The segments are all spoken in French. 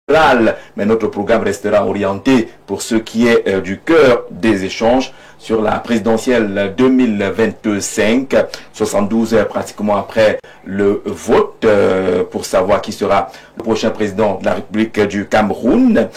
mais notre programme restera orienté pour ce qui est du cœur des échanges sur la présidentielle 2025, 72 heures pratiquement après le vote pour savoir qui sera le prochain président de la République du Cameroun.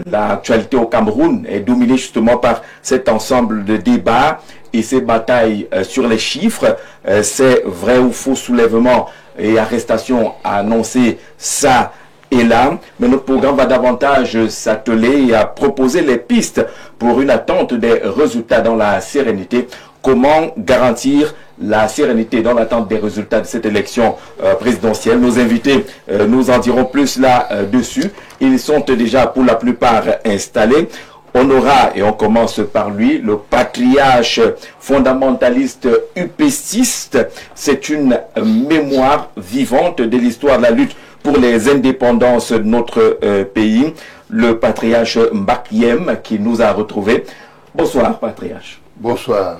L'actualité au Cameroun est dominée justement par cet ensemble de débats et ces batailles sur les chiffres. C'est vrai ou faux soulèvement et arrestation à annoncer ça et là, mais notre programme va davantage s'atteler à proposer les pistes pour une attente des résultats dans la sérénité. Comment garantir la sérénité dans l'attente des résultats de cette élection présidentielle? Nos invités nous en diront plus là-dessus. Ils sont déjà pour la plupart installés. On aura, et on commence par lui, le patriarche fondamentaliste upéciste. C'est une mémoire vivante de l'histoire de la lutte pour les indépendances de notre pays, le patriarche Mbakiem qui nous a retrouvés. Bonsoir, patriarche. Bonsoir,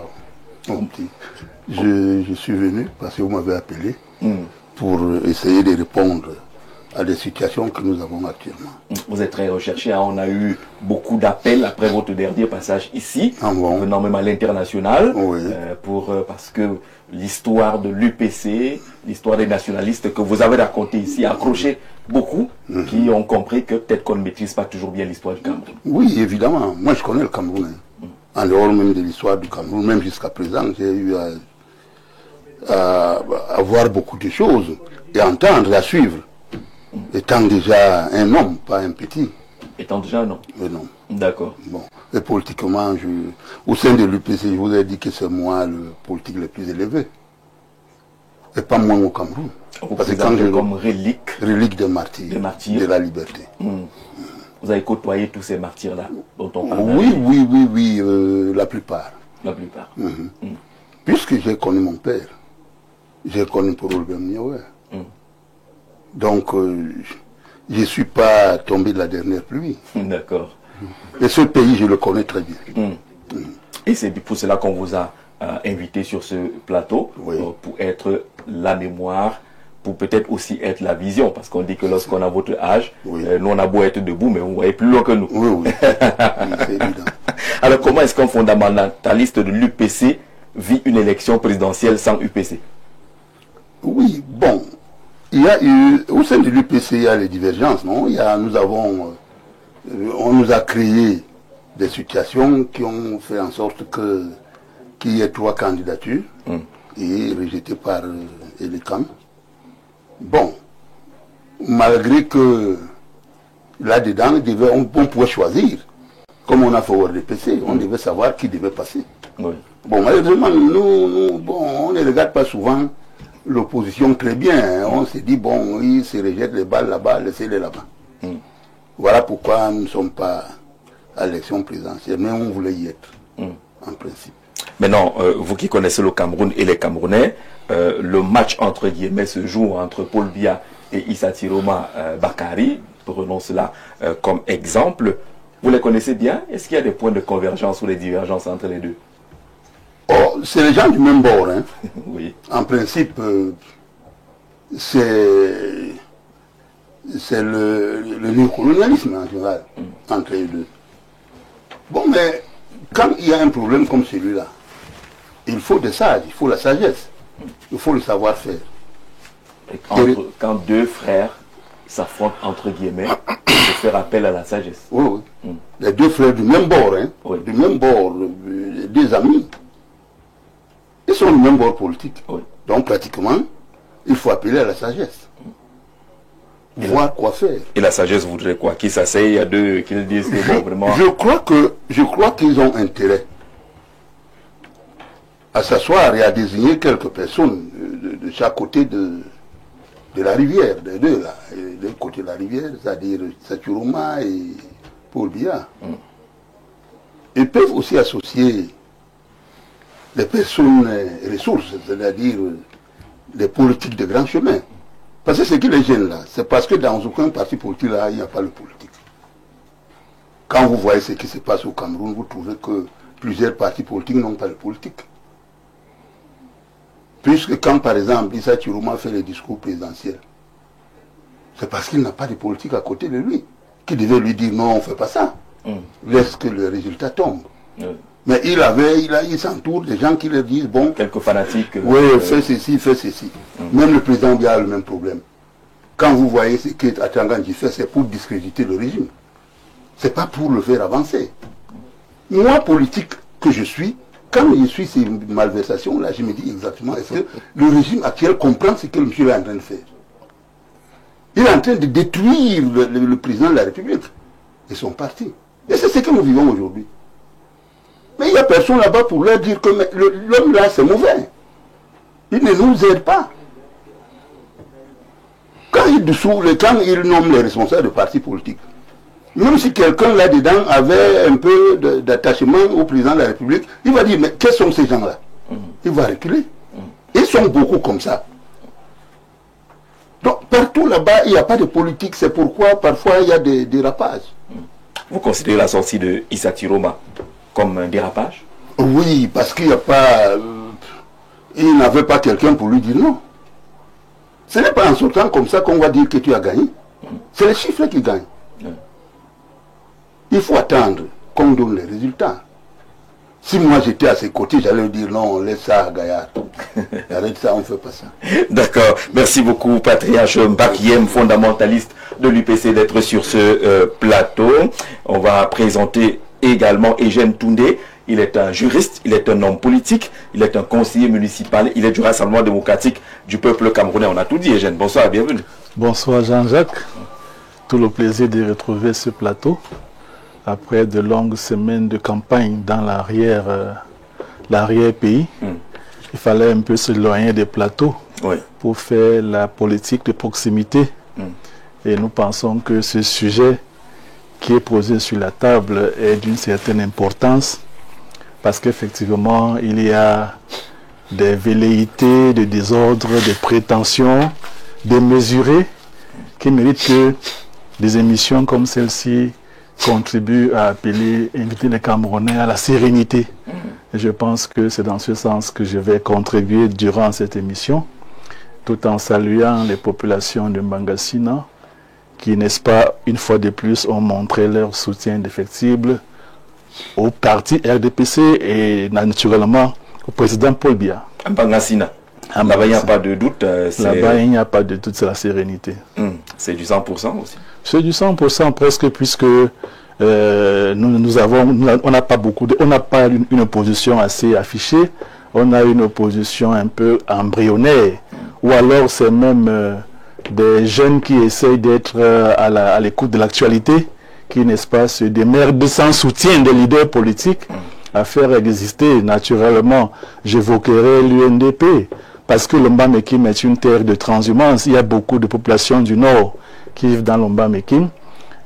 mon petit. Je suis venu parce que vous m'avez appelé pour essayer de répondre à des situations que nous avons actuellement. Vous êtes très recherché, hein? On a eu beaucoup d'appels après votre dernier passage ici, venant même à l'international, parce que l'histoire de l'UPC, l'histoire des nationalistes que vous avez raconté ici a accroché beaucoup, qui ont compris que peut-être qu'on ne maîtrise pas toujours bien l'histoire du Cameroun. Oui, évidemment. Moi, je connais le Cameroun. En dehors même de l'histoire du Cameroun, même jusqu'à présent, j'ai eu à voir beaucoup de choses et à entendre, à suivre. Étant déjà un homme, pas un petit. Étant déjà un homme. Un homme. D'accord. Bon. Et politiquement, au sein de l'UPC, je vous ai dit que c'est moi le politique le plus élevé. Et pas moi au Cameroun. Parce que quand comme relique. Relique des martyrs. De la liberté. Vous avez côtoyé tous ces martyrs-là dont on parle. Oui, la plupart. La plupart. Puisque j'ai connu mon père. J'ai connu Paul Niawé. Donc, je ne suis pas tombé de la dernière pluie. D'accord. Et ce pays, je le connais très bien. Et c'est pour cela qu'on vous a invité sur ce plateau, pour être la mémoire, pour peut-être aussi être la vision, parce qu'on dit que lorsqu'on a votre âge, nous on a beau être debout, mais vous voyez plus loin que nous. Oui, c'est évident. Alors comment est-ce qu'un fondamentaliste de l'UPC vit une élection présidentielle sans UPC? Oui, bon. Il y a eu, au sein de l'UPC, il y a les divergences, non? On nous a créé des situations qui ont fait en sorte qu'il y ait 3 candidatures et rejetées par Elecam. Bon, malgré que là-dedans, on pouvait choisir. Comme on a fait au RDPC, on devait savoir qui devait passer. Bon, malheureusement, nous, on ne regarde pas souvent l'opposition très bien. On s'est dit, bon, ils se rejettent les balles là-bas, laissez-les là-bas. Voilà pourquoi nous ne sommes pas à l'élection présidentielle, mais on voulait y être, en principe. Maintenant, vous qui connaissez le Cameroun et les Camerounais, le match entre guillemets se joue entre Paul Biya et Issa Tiroma Bakary. Prenons cela comme exemple. Vous les connaissez bien? Est-ce qu'il y a des points de convergence ou des divergences entre les deux? Oh, c'est les gens du même bord. Hein. Oui. En principe, c'est le néocolonialisme en général, entre les deux. Bon, mais quand il y a un problème comme celui-là, il faut des sages, il faut la sagesse, il faut le savoir-faire. Quand deux frères s'affrontent entre guillemets, il faut faire appel à la sagesse. Oui. Les deux frères du même bord, hein, du même bord, des amis. Ils sont du même bord politique. Donc pratiquement, il faut appeler à la sagesse. Voir quoi faire. Et la sagesse voudrait quoi? Qu'ils s'asseyent à deux, qu'ils disent que bon, vraiment... Je crois qu'ils ont intérêt à s'asseoir et à désigner quelques personnes de chaque côté de la rivière, des deux là. De côté de la rivière, c'est-à-dire Saturoma et Paul Biya. Ils peuvent aussi associer les personnes ressources, c'est-à-dire les politiques de grand chemin. Parce que ce qui les gêne là, c'est parce que dans aucun parti politique là, il n'y a pas le politique. Quand vous voyez ce qui se passe au Cameroun, vous trouvez que plusieurs partis politiques n'ont pas de politique. Puisque quand par exemple Issa Tiroma fait les discours présidentiels, c'est parce qu'il n'a pas de politique à côté de lui, qui devait lui dire non, on ne fait pas ça. Laisse que le résultat tombe. Mais il s'entoure des gens qui leur disent bon. Quelques fanatiques. Oui, fais ceci, fais ceci. Même le président Biya a le même problème. Quand vous voyez ce qu'Atangandji fait, c'est pour discréditer le régime. C'est pas pour le faire avancer. Moi, politique que je suis, quand je suis ces malversations-là, je me dis exactement, est-ce que le régime actuel comprend ce que le monsieur est en train de faire? Il est en train de détruire le président de la République et son parti. Et c'est ce que nous vivons aujourd'hui. Mais il n'y a personne là-bas pour leur dire que l'homme là, c'est mauvais. Il ne nous aide pas. Quand il nomme les responsables de partis politiques, même si quelqu'un là-dedans avait un peu d'attachement au président de la République, il va dire, mais quels sont ces gens-là? Il va reculer. Ils sont beaucoup comme ça. Donc partout là-bas, il n'y a pas de politique. C'est pourquoi parfois il y a des dérapages. Vous considérez la sortie de Issa Tiroma comme un dérapage? Oui, parce qu'il n'y a pas... il n'avait pas quelqu'un pour lui dire non. Ce n'est pas en sortant comme ça qu'on va dire que tu as gagné. C'est les chiffres qui gagnent. Il faut attendre qu'on donne les résultats. Si moi j'étais à ses côtés, j'allais dire non, laisse ça à Gaillard. Arrête ça, on ne fait pas ça. D'accord. Merci beaucoup, Patriarche Mbakiem, fondamentaliste de l'UPC, d'être sur ce plateau. On va présenter également Eugène Toundé. Il est un juriste, il est un homme politique, il est un conseiller municipal, il est du Rassemblement démocratique du peuple camerounais. On a tout dit, Eugène. Bonsoir et bienvenue. Bonsoir Jean-Jacques. Tout le plaisir de retrouver ce plateau après de longues semaines de campagne dans l'arrière-pays. Il fallait un peu s'éloigner des plateaux pour faire la politique de proximité. Et nous pensons que ce sujet qui est posé sur la table est d'une certaine importance parce qu'effectivement, il y a des velléités, des désordres, des prétentions démesurées qui méritent que des émissions comme celle-ci contribuent à inviter les Camerounais à la sérénité. Et je pense que c'est dans ce sens que je vais contribuer durant cette émission, tout en saluant les populations de Mbangasina, qui, n'est-ce pas, une fois de plus, ont montré leur soutien indéfectible au parti RDPC et naturellement au président Paul Biya. Mbangasina. Là-bas, il n'y a pas de doute. Là-bas, il n'y a pas de doute, c'est la sérénité. C'est du 100% aussi. C'est du 100% presque, puisque on n'a pas une opposition assez affichée. On a une opposition un peu embryonnaire. Ou alors, c'est même des jeunes qui essayent d'être à l'écoute de l'actualité, qui, n'est-ce pas, se démerdent sans soutien des leaders politiques à faire exister. Naturellement, j'évoquerai l'UNDP, parce que l'Omba-Mekim est une terre de transhumance. Il y a beaucoup de populations du Nord qui vivent dans l'Omba-Mekim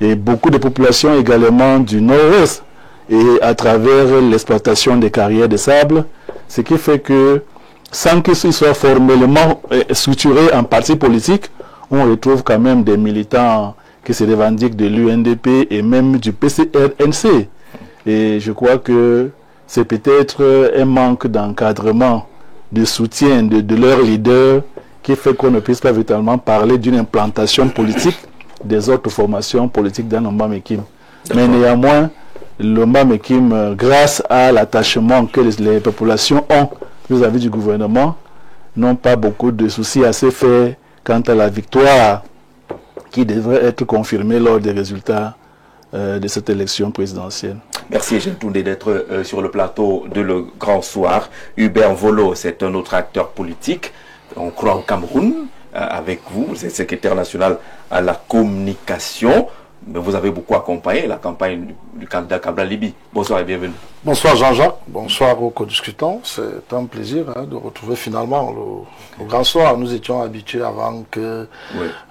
et beaucoup de populations également du Nord-Ouest et à travers l'exploitation des carrières de sable, ce qui fait que sans qu'ils soient formellement structurés en parti politique, on retrouve quand même des militants qui se revendiquent de l'UNDP et même du PCRNC. Et je crois que c'est peut-être un manque d'encadrement, de soutien de leurs leaders qui fait qu'on ne puisse pas véritablement parler d'une implantation politique des autres formations politiques dans l'Omba-Mekim. Mais néanmoins, l'Omba-Mekim, grâce à l'attachement que les populations ont vis-à-vis du gouvernement, n'ont pas beaucoup de soucis à se faire quant à la victoire qui devrait être confirmée lors des résultats de cette élection présidentielle. Merci Eugène Toundé d'être sur le plateau de Le Grand Soir. Hubert Volo, c'est un autre acteur politique. On croit au Cameroun avec vous. Vous êtes secrétaire national à la communication. Mais vous avez beaucoup accompagné la campagne du candidat Kabla Libi. Bonsoir et bienvenue. Bonsoir Jean-Jacques, bonsoir aux co-discutants. C'est un plaisir de retrouver finalement le Grand Soir. Nous étions habitués avant que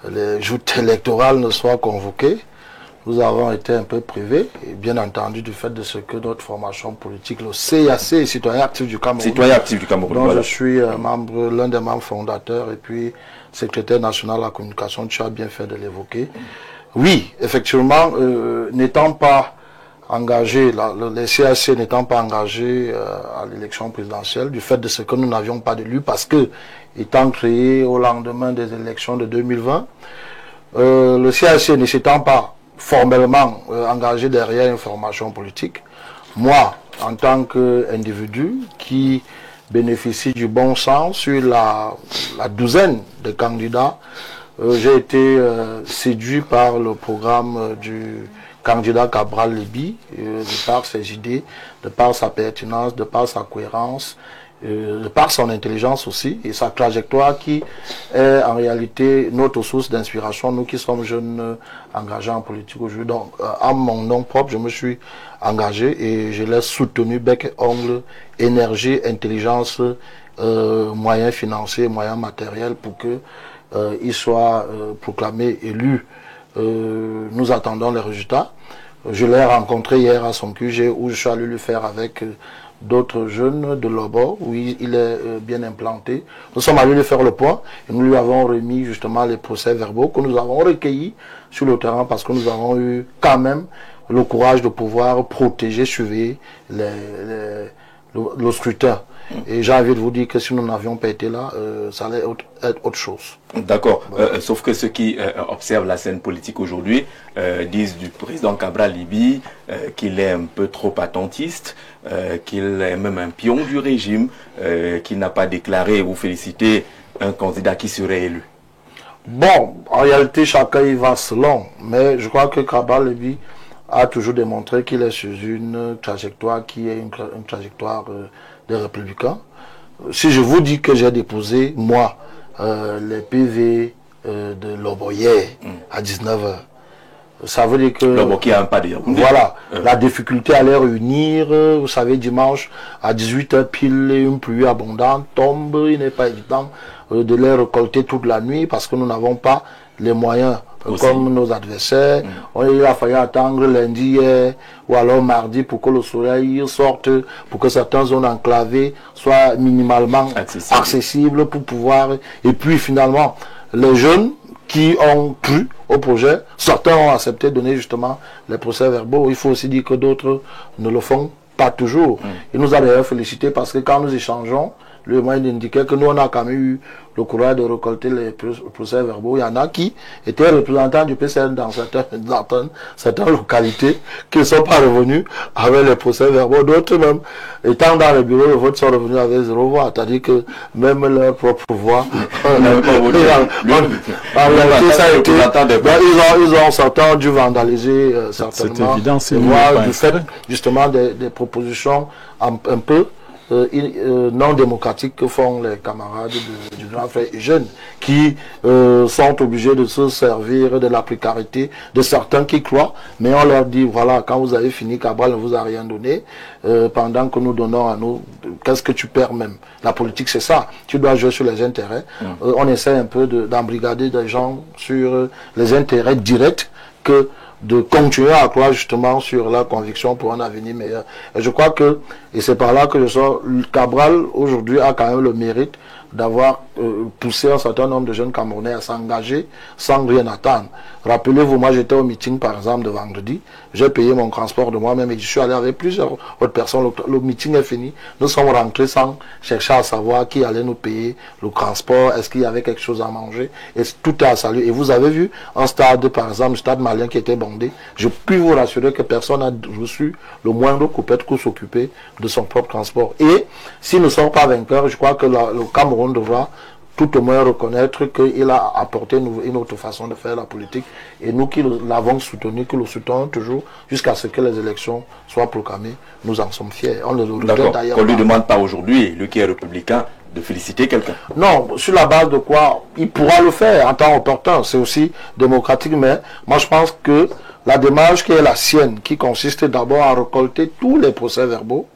les joutes électorales ne soient convoquées. Nous avons été un peu privés, et bien entendu du fait de ce que notre formation politique, le CAC, Citoyen Actif du Cameroun, dont je suis l'un des membres fondateurs et puis secrétaire national à la communication, tu as bien fait de l'évoquer. Oui, effectivement, n'étant pas engagés, les CAC n'étant pas engagés à l'élection présidentielle, du fait de ce que nous n'avions pas d'élu, parce que, étant créé au lendemain des élections de 2020, le CAC ne s'étant pas formellement engagé derrière une formation politique. Moi, en tant qu'individu qui bénéficie du bon sens sur la douzaine de candidats, j'ai été séduit par le programme du candidat Cabral Libby, de par ses idées, de par sa pertinence, de par sa cohérence, de par son intelligence aussi, et sa trajectoire qui est en réalité notre source d'inspiration, nous qui sommes jeunes engagés en politique aujourd'hui. Donc, à mon nom propre, je me suis engagé et je l'ai soutenu bec et ongle, énergie, intelligence, moyens financiers, moyens matériels pour que il soit proclamé élu. Nous attendons les résultats. Je l'ai rencontré hier à son QG où je suis allé lui faire avec d'autres jeunes de Lobo, où il est bien implanté. Nous sommes allés lui faire le point et nous lui avons remis justement les procès-verbaux que nous avons recueillis sur le terrain parce que nous avons eu quand même le courage de pouvoir protéger, surveiller le scrutin. Et j'ai envie de vous dire que si nous n'avions pas été là, ça allait être autre chose. D'accord. Sauf que ceux qui observent la scène politique aujourd'hui disent du président Cabral Libby qu'il est un peu trop attentiste, qu'il est même un pion du régime, qu'il n'a pas déclaré ou félicité un candidat qui serait élu. Bon, en réalité, chacun y va selon. Mais je crois que Cabral Libby a toujours démontré qu'il est sur une trajectoire qui est une trajectoire des républicains. Si je vous dis que j'ai déposé, moi, les PV de Loboyer à 19h, ça veut dire que... Lobo qui a un pas de Yaoundé. Voilà, la difficulté à les réunir, vous savez, dimanche à 18h pile, une pluie abondante tombe, il n'est pas évident de les récolter toute la nuit parce que nous n'avons pas les moyens. Aussi. Comme nos adversaires, il a fallu attendre lundi ou alors mardi pour que le soleil sorte, pour que certaines zones enclavées soient minimalement accessibles pour pouvoir... Et puis finalement, les jeunes qui ont cru au projet, certains ont accepté de donner justement les procès-verbaux. Il faut aussi dire que d'autres ne le font pas toujours. Il nous a d'ailleurs félicité parce que quand nous échangeons, le moyen indiquait que nous, on a quand même eu le courage de récolter les procès-verbaux. Il y en a qui étaient représentants du PCN dans certaines localités qui ne sont pas revenus avec les procès-verbaux. D'autres même, étant dans le bureau de vote, sont revenus avec 0 voix. C'est-à-dire que même leur propre voix... Ils ont certains dû vandaliser certainement. C'est évident, c'est du fait justement des propositions un peu non démocratiques que font les camarades du grand frère et jeunes qui sont obligés de se servir de la précarité de certains qui croient, mais on leur dit voilà, quand vous avez fini, Cabral ne vous a rien donné, pendant que nous donnons à nous, qu'est-ce que tu perds même? La politique c'est ça, tu dois jouer sur les intérêts. On essaie un peu d'embrigader des gens sur les intérêts directs que de continuer à croire justement sur la conviction pour un avenir meilleur. Et je crois que, et c'est par là que je sors, Cabral aujourd'hui a quand même le mérite d'avoir poussé un certain nombre de jeunes Camerounais à s'engager sans rien attendre. Rappelez-vous, moi j'étais au meeting par exemple de vendredi, j'ai payé mon transport de moi-même et je suis allé avec plusieurs autres personnes. Le meeting est fini, nous sommes rentrés sans chercher à savoir qui allait nous payer le transport, est-ce qu'il y avait quelque chose à manger, et tout est à saluer. Et vous avez vu un stade par exemple, le stade malien qui était bondé, je puis vous rassurer que personne n'a reçu le moindre coupette pour s'occuper de son propre transport. Et si nous ne sommes pas vainqueurs, je crois que le Cameroun devra tout au moins reconnaître qu'il a apporté une autre façon de faire la politique et nous qui l'avons soutenu, qui le soutenons toujours jusqu'à ce que les élections soient proclamées, nous en sommes fiers. On ne le regrette d'ailleurs. On ne lui demande pas aujourd'hui, lui qui est républicain, de féliciter quelqu'un. Non, sur la base de quoi il pourra le faire en temps opportun, c'est aussi démocratique, mais moi je pense que la démarche qui est la sienne, qui consiste d'abord à récolter tous les procès-verbaux,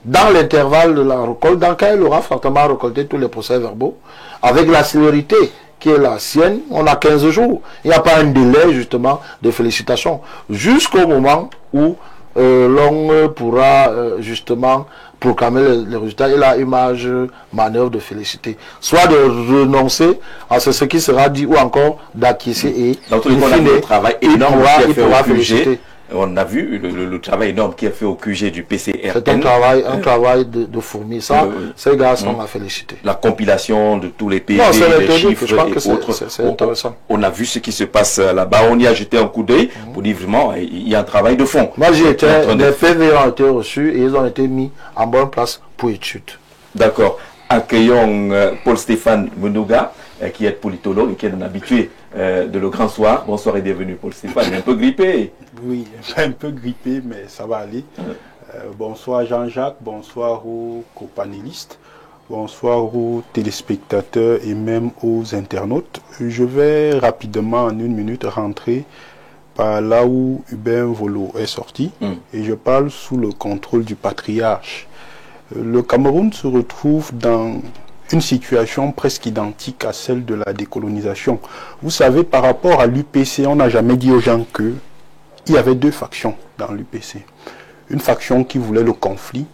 dans l'intervalle de la récolte, dans lequel il aura fortement récolté tous les procès-verbaux, avec la célérité qui est la sienne, on a 15 jours. Il n'y a pas un délai justement de félicitations. Jusqu'au moment où l'on pourra justement proclamer les résultats et là, image, manœuvre de féliciter. Soit de renoncer à ce qui sera dit ou encore d'acquiescer et dans tous les cas, on a vu le travail énorme qui est fait au QG. On a vu le travail énorme qui est fait au QG du PCRN. C'est un travail de fourmi. Ça, ces gars sont à féliciter. La compilation de tous les pays, les chiffres et autres. C'est intéressant. On a vu ce qui se passe là-bas. On y a jeté un coup d'œil pour dire vraiment, il y a un travail de fond. Moi, les PV ont été reçus et ils ont été mis en bonne place pour étude. D'accord. Accueillons Paul-Stéphane Menouga, qui est politologue et qui est un habitué de Le Grand Soir. Bonsoir et bienvenue Paul-Stéphane. Il est un peu grippé. Oui, un peu grippé, mais ça va aller. Bonsoir Jean-Jacques, bonsoir aux copanélistes, bonsoir aux téléspectateurs et même aux internautes. Je vais rapidement, en une minute, rentrer par là où Hubert Volo est sorti. Et je parle sous le contrôle du patriarche. Le Cameroun se retrouve dans une situation presque identique à celle de la décolonisation. Vous savez, par rapport à l'UPC, on n'a jamais dit aux gens qu'il y avait deux factions dans l'UPC. Une faction qui voulait le conflit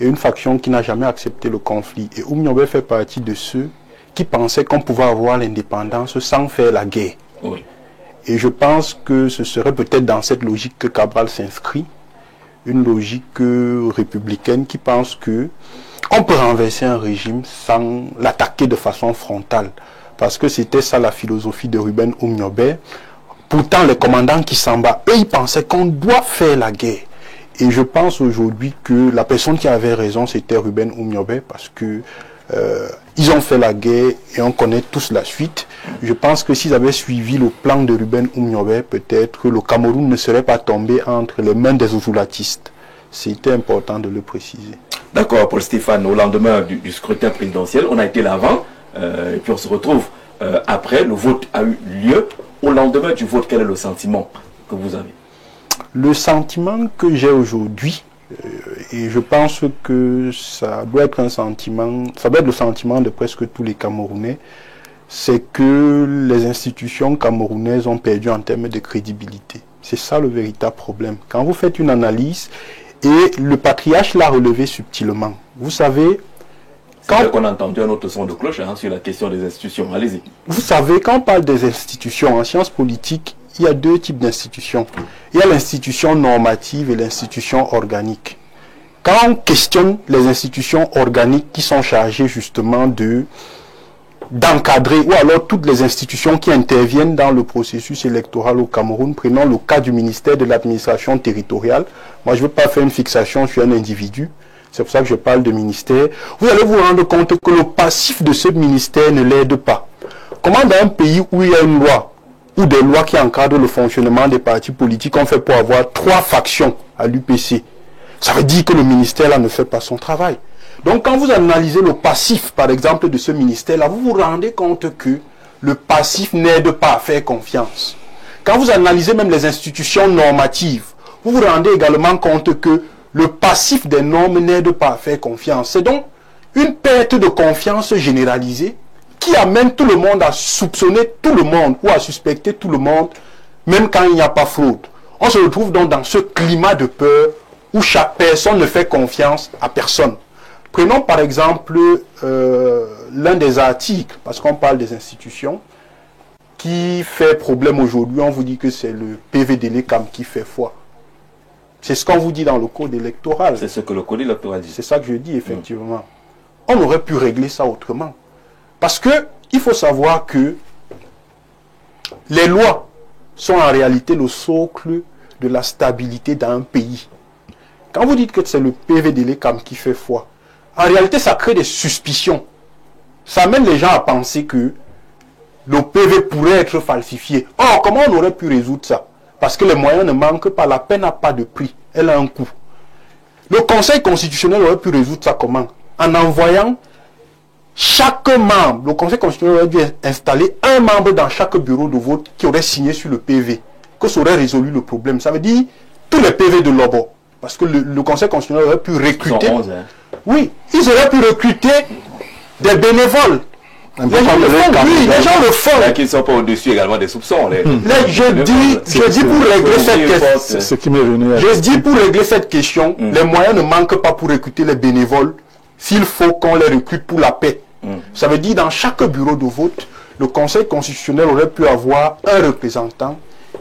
et une faction qui n'a jamais accepté le conflit. Et Oumniobé fait partie de ceux qui pensaient qu'on pouvait avoir l'indépendance sans faire la guerre. Oui. Et je pense que ce serait peut-être dans cette logique que Cabral s'inscrit, une logique républicaine qui pense que on peut renverser un régime sans l'attaquer de façon frontale. Parce que c'était ça la philosophie de Ruben Oumniobé. Pourtant, les commandants qui s'en battent, eux, ils pensaient qu'on doit faire la guerre. Et je pense aujourd'hui que la personne qui avait raison, c'était Ruben Oumniobé, parce que ils ont fait la guerre et on connaît tous la suite. Je pense que s'ils avaient suivi le plan de Ruben Oumniobé, peut-être que le Cameroun ne serait pas tombé entre les mains des ouzulatistes. C'était important de le préciser. D'accord, Paul-Stéphane, au lendemain du scrutin présidentiel, on a été là avant, et puis on se retrouve après. Le vote a eu lieu. Au lendemain du vote, quel est le sentiment que vous avez? Le sentiment que j'ai aujourd'hui, et je pense que ça doit être un sentiment, ça doit être le sentiment de presque tous les Camerounais, c'est que les institutions camerounaises ont perdu en termes de crédibilité. C'est ça le véritable problème. Quand vous faites une analyse, et le patriarche l'a relevé subtilement, vous savez... Quand on a entendu un autre son de cloche sur la question des institutions, allez-y. Vous savez, quand on parle des institutions, en sciences politiques, il y a deux types d'institutions. Il y a l'institution normative et l'institution organique. Quand on questionne les institutions organiques qui sont chargées justement d'encadrer, ou alors toutes les institutions qui interviennent dans le processus électoral au Cameroun, prenons le cas du ministère de l'administration territoriale. Moi, je ne veux pas faire une fixation sur un individu. C'est pour ça que je parle de ministère. Vous allez vous rendre compte que le passif de ce ministère ne l'aide pas. Comment dans un pays où il y a une loi, ou des lois qui encadrent le fonctionnement des partis politiques, on fait pour avoir 3 factions à l'UPC? Ça veut dire que le ministère là ne fait pas son travail. Donc quand vous analysez le passif, par exemple, de ce ministère-là, vous vous rendez compte que le passif n'aide pas à faire confiance. Quand vous analysez même les institutions normatives, vous vous rendez également compte que le passif des normes n'aide pas à faire confiance. C'est donc une perte de confiance généralisée qui amène tout le monde à soupçonner tout le monde ou à suspecter tout le monde, même quand il n'y a pas fraude. On se retrouve donc dans ce climat de peur où chaque personne ne fait confiance à personne. Prenons par exemple l'un des articles, parce qu'on parle des institutions, qui fait problème aujourd'hui. On vous dit que c'est le PV-Délécam qui fait foi. C'est ce qu'on vous dit dans le code électoral. C'est ce que le code électoral dit. C'est ça que je dis, effectivement. On aurait pu régler ça autrement. Parce que il faut savoir que les lois sont en réalité le socle de la stabilité d'un pays. Quand vous dites que c'est le PV-Délécam qui fait foi, en réalité, ça crée des suspicions. Ça amène les gens à penser que le PV pourrait être falsifié. Or, comment on aurait pu résoudre ça? Parce que les moyens ne manquent pas, la peine n'a pas de prix, elle a un coût. Le Conseil constitutionnel aurait pu résoudre ça comment? En envoyant chaque membre, le Conseil constitutionnel aurait dû installer un membre dans chaque bureau de vote qui aurait signé sur le PV, que ça aurait résolu le problème. Ça veut dire tous les PV de Lobo. Parce que le Conseil constitutionnel aurait pu recruter... 11, hein. Oui, ils auraient pu recruter des bénévoles Les gens le font, oui, les gens le font. Qui ne sont pas au-dessus également des soupçons. Je dis pour régler cette question. Ce qui m'est venu. Je dis pour régler cette question, les moyens ne manquent pas pour recruter les bénévoles s'il faut qu'on les recrute pour la paix. Ça veut dire dans chaque bureau de vote, le Conseil constitutionnel aurait pu avoir un représentant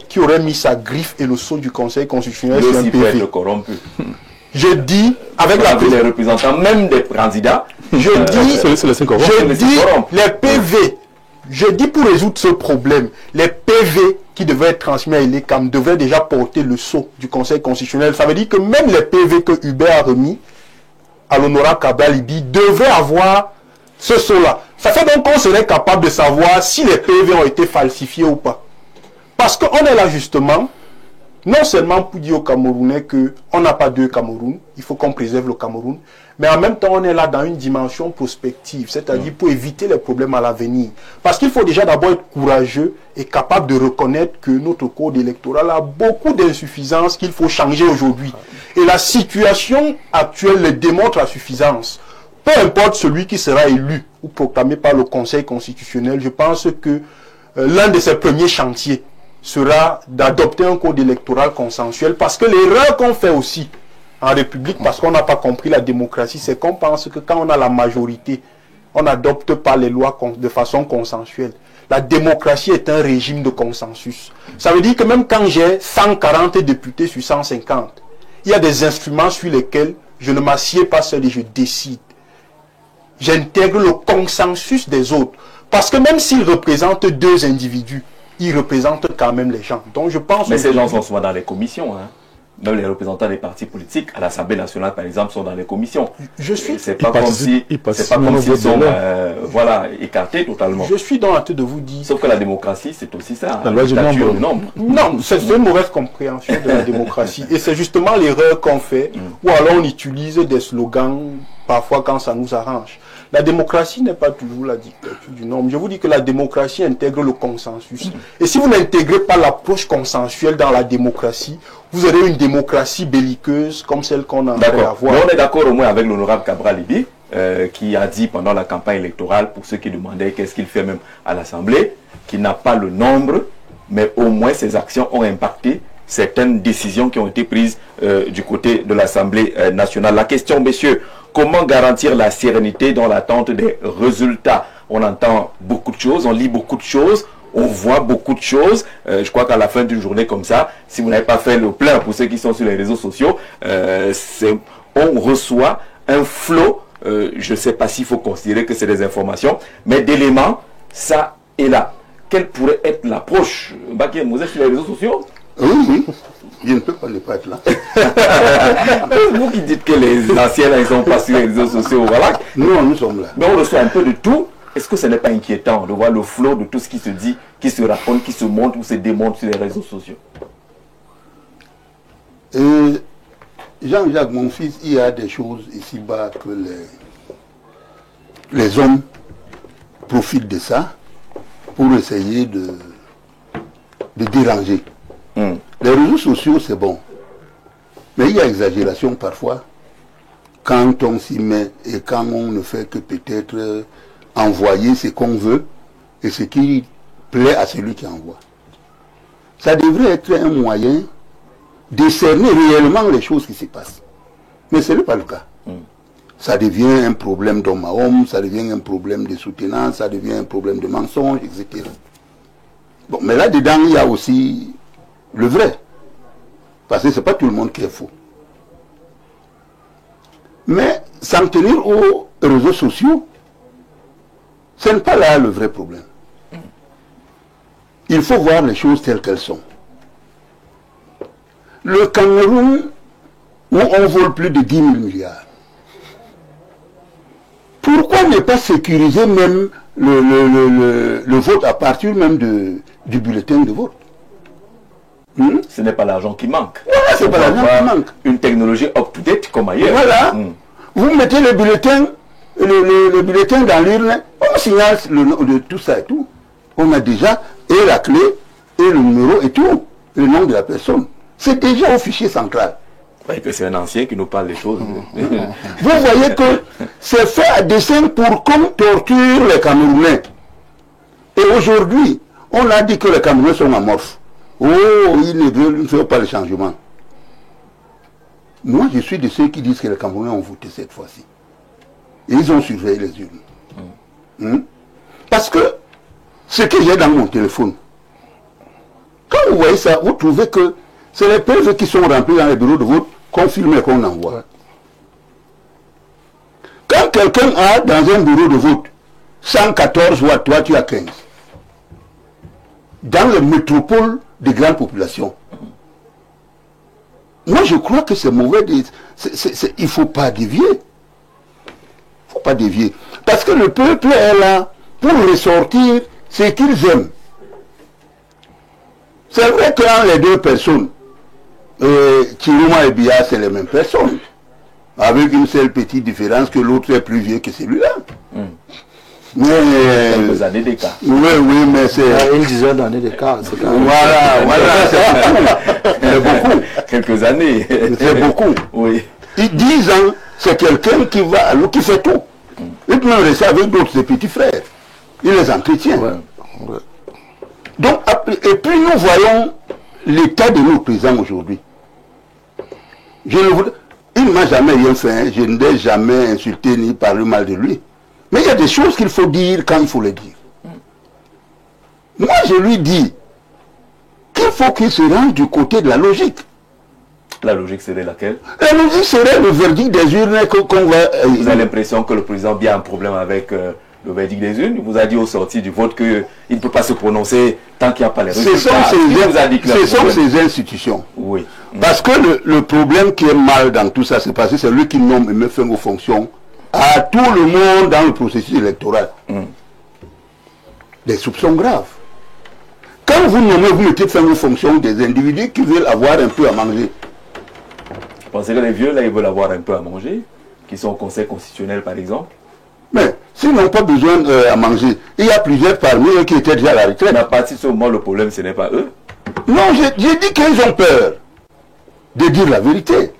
qui aurait mis sa griffe et le sceau du Conseil constitutionnel sur un PV. Corrompu. Je dis, avec la les représentants même des candidats, je dis les PV, je dis pour résoudre ce problème, les PV qui devaient être transmis à l'ECAM devaient déjà porter le sceau du Conseil constitutionnel. Ça veut dire que même les PV que Hubert a remis à l'honorable Cabral Libi devaient avoir ce sceau-là. Ça fait donc qu'on serait capable de savoir si les PV ont été falsifiés ou pas. Parce qu'on est là justement, non seulement pour dire aux Camerounais qu'on n'a pas deux Cameroun, il faut qu'on préserve le Cameroun, mais en même temps on est là dans une dimension prospective, c'est-à-dire pour éviter les problèmes à l'avenir. Parce qu'il faut déjà d'abord être courageux et capable de reconnaître que notre code électoral a beaucoup d'insuffisances qu'il faut changer aujourd'hui. Et la situation actuelle le démontre à suffisance. Peu importe celui qui sera élu ou proclamé par le Conseil constitutionnel, je pense que l'un de ses premiers chantiers sera d'adopter un code électoral consensuel, parce que l'erreur qu'on fait aussi en République, parce qu'on n'a pas compris la démocratie, c'est qu'on pense que quand on a la majorité, on n'adopte pas les lois de façon consensuelle. La démocratie est un régime de consensus. Ça veut dire que même quand j'ai 140 députés sur 150, il y a des instruments sur lesquels je ne m'assieds pas seul et je décide. J'intègre le consensus des autres. Parce que même s'ils représentent deux individus, ils représentent quand même les gens. Donc je pense. Mais ces gens sont souvent dans les commissions. Hein. Même les représentants des partis politiques, à l'Assemblée nationale par exemple, sont dans les commissions. C'est pas comme si ils sont voilà, écartés totalement. Je suis dans la tête de vous dire. Sauf que la démocratie, c'est aussi ça. La loi du nombre. Non, c'est une mauvaise compréhension de la démocratie. Et c'est justement l'erreur qu'on fait, ou alors on utilise des slogans parfois quand ça nous arrange. La démocratie n'est pas toujours la dictature du nombre. Je vous dis que la démocratie intègre le consensus. Et si vous n'intégrez pas l'approche consensuelle dans la démocratie, vous aurez une démocratie belliqueuse comme celle qu'on a en train d'avoir. On est d'accord au moins avec l'honorable Cabral Libi, qui a dit pendant la campagne électorale, pour ceux qui demandaient qu'est-ce qu'il fait même à l'Assemblée, qu'il n'a pas le nombre, mais au moins ses actions ont impacté certaines décisions qui ont été prises du côté de l'Assemblée nationale. La question, messieurs, comment garantir la sérénité dans l'attente des résultats? On entend beaucoup de choses, on lit beaucoup de choses, on voit beaucoup de choses. Je crois qu'à la fin d'une journée comme ça, si vous n'avez pas fait le plein pour ceux qui sont sur les réseaux sociaux, on reçoit un flot, je ne sais pas s'il faut considérer que c'est des informations, mais d'éléments, ça et là. Quelle pourrait être l'approche? Baki Moussa sur les réseaux sociaux? Oui. Je ne peux pas ne pas être là. Vous qui dites que les anciens là, ils sont pas sur les réseaux sociaux, voilà. Nous sommes là. Mais on reçoit un peu de tout. Est-ce que ce n'est pas inquiétant de voir le flot de tout ce qui se dit, qui se raconte, qui se montre ou se démontre sur les réseaux sociaux? Jean-Jacques, mon fils, il y a des choses ici-bas que les hommes profitent de ça pour essayer de déranger. Les réseaux sociaux, c'est bon. Mais il y a exagération parfois quand on s'y met et quand on ne fait que peut-être envoyer ce qu'on veut et ce qui plaît à celui qui envoie. Ça devrait être un moyen de cerner réellement les choses qui se passent. Mais ce n'est pas le cas. Ça devient un problème d'homme à homme, ça devient un problème de soutenance, ça devient un problème de mensonge, etc. Bon, mais là-dedans, il y a aussi le vrai. Parce que ce n'est pas tout le monde qui est faux. Mais s'en tenir aux réseaux sociaux, ce n'est pas là le vrai problème. Il faut voir les choses telles qu'elles sont. Le Cameroun, où on vole plus de 10 000 milliards, pourquoi ne pas sécuriser même le vote à partir même du bulletin de vote? Ce n'est pas l'argent qui manque. Voilà, c'est pas l'argent qui manque. Une technologie up-to-date comme ailleurs. Voilà. Vous mettez le bulletin dans l'urne, on signale le nom de tout ça et tout. On a déjà et la clé, et le numéro et tout, le nom de la personne. C'est déjà au fichier central. Ouais, que c'est un ancien qui nous parle des choses. Vous voyez que c'est fait à dessein pour qu'on torture les Camerounais. Et aujourd'hui, on a dit que les Camerounais sont amorphes. Oh, ils ne veulent pas le changement. Moi, je suis de ceux qui disent que les Camerounais ont voté cette fois-ci. Et ils ont surveillé les urnes. Parce que ce que j'ai dans mon téléphone, quand vous voyez ça, vous trouvez que c'est les PV qui sont remplis dans les bureaux de vote qu'on filme et qu'on envoie. Quand quelqu'un a dans un bureau de vote 114 voix, toi tu as 15. Dans les métropoles de grandes populations. Moi je crois que c'est mauvais. Il ne faut pas dévier. Il ne faut pas dévier. Parce que le peuple est là pour ressortir ce qu'ils aiment. C'est vrai que dans les deux personnes, Chiruma et Biya, c'est les mêmes personnes. Avec une seule petite différence que l'autre est plus vieux que celui-là. Mais... quelques années d'écart. Oui, mais c'est... Une dizaine d'années d'écart. Voilà, c'est beaucoup. Quelques années. C'est beaucoup. Oui. 10 ans, c'est quelqu'un qui fait tout. Il peut même rester avec d'autres ses petits frères. Il les entretient. Donc, et puis nous voyons l'état de nos paysans aujourd'hui. Il ne m'a jamais rien fait, hein. Je ne l'ai jamais insulté ni parlé mal de lui. Mais il y a des choses qu'il faut dire quand il faut les dire. Moi, je lui dis qu'il faut qu'il se rende du côté de la logique. La logique serait laquelle? La logique serait le verdict des urnes qu'on va... Vous avez l'impression que le président Biya a un problème avec le verdict des urnes? Il vous a dit au sorti du vote qu'il ne peut pas se prononcer tant qu'il n'y a pas les résultats. Ce sont ces institutions. Oui. Parce que le problème qui est mal dans tout ça, c'est parce que c'est lui qui nomme et met fin aux fonctions à tout le monde dans le processus électoral. Des soupçons graves. Quand vous nommez, vous mettez fin aux fonctions des individus qui veulent avoir un peu à manger. Vous pensez que les vieux, là, ils veulent avoir un peu à manger, qui sont au Conseil constitutionnel, par exemple? Mais s'ils n'ont pas besoin à manger, il y a plusieurs parmi eux qui étaient déjà à la retraite. Mais à partir de ce moment, le problème, ce n'est pas eux. Non, j'ai dit qu'ils ont peur de dire la vérité.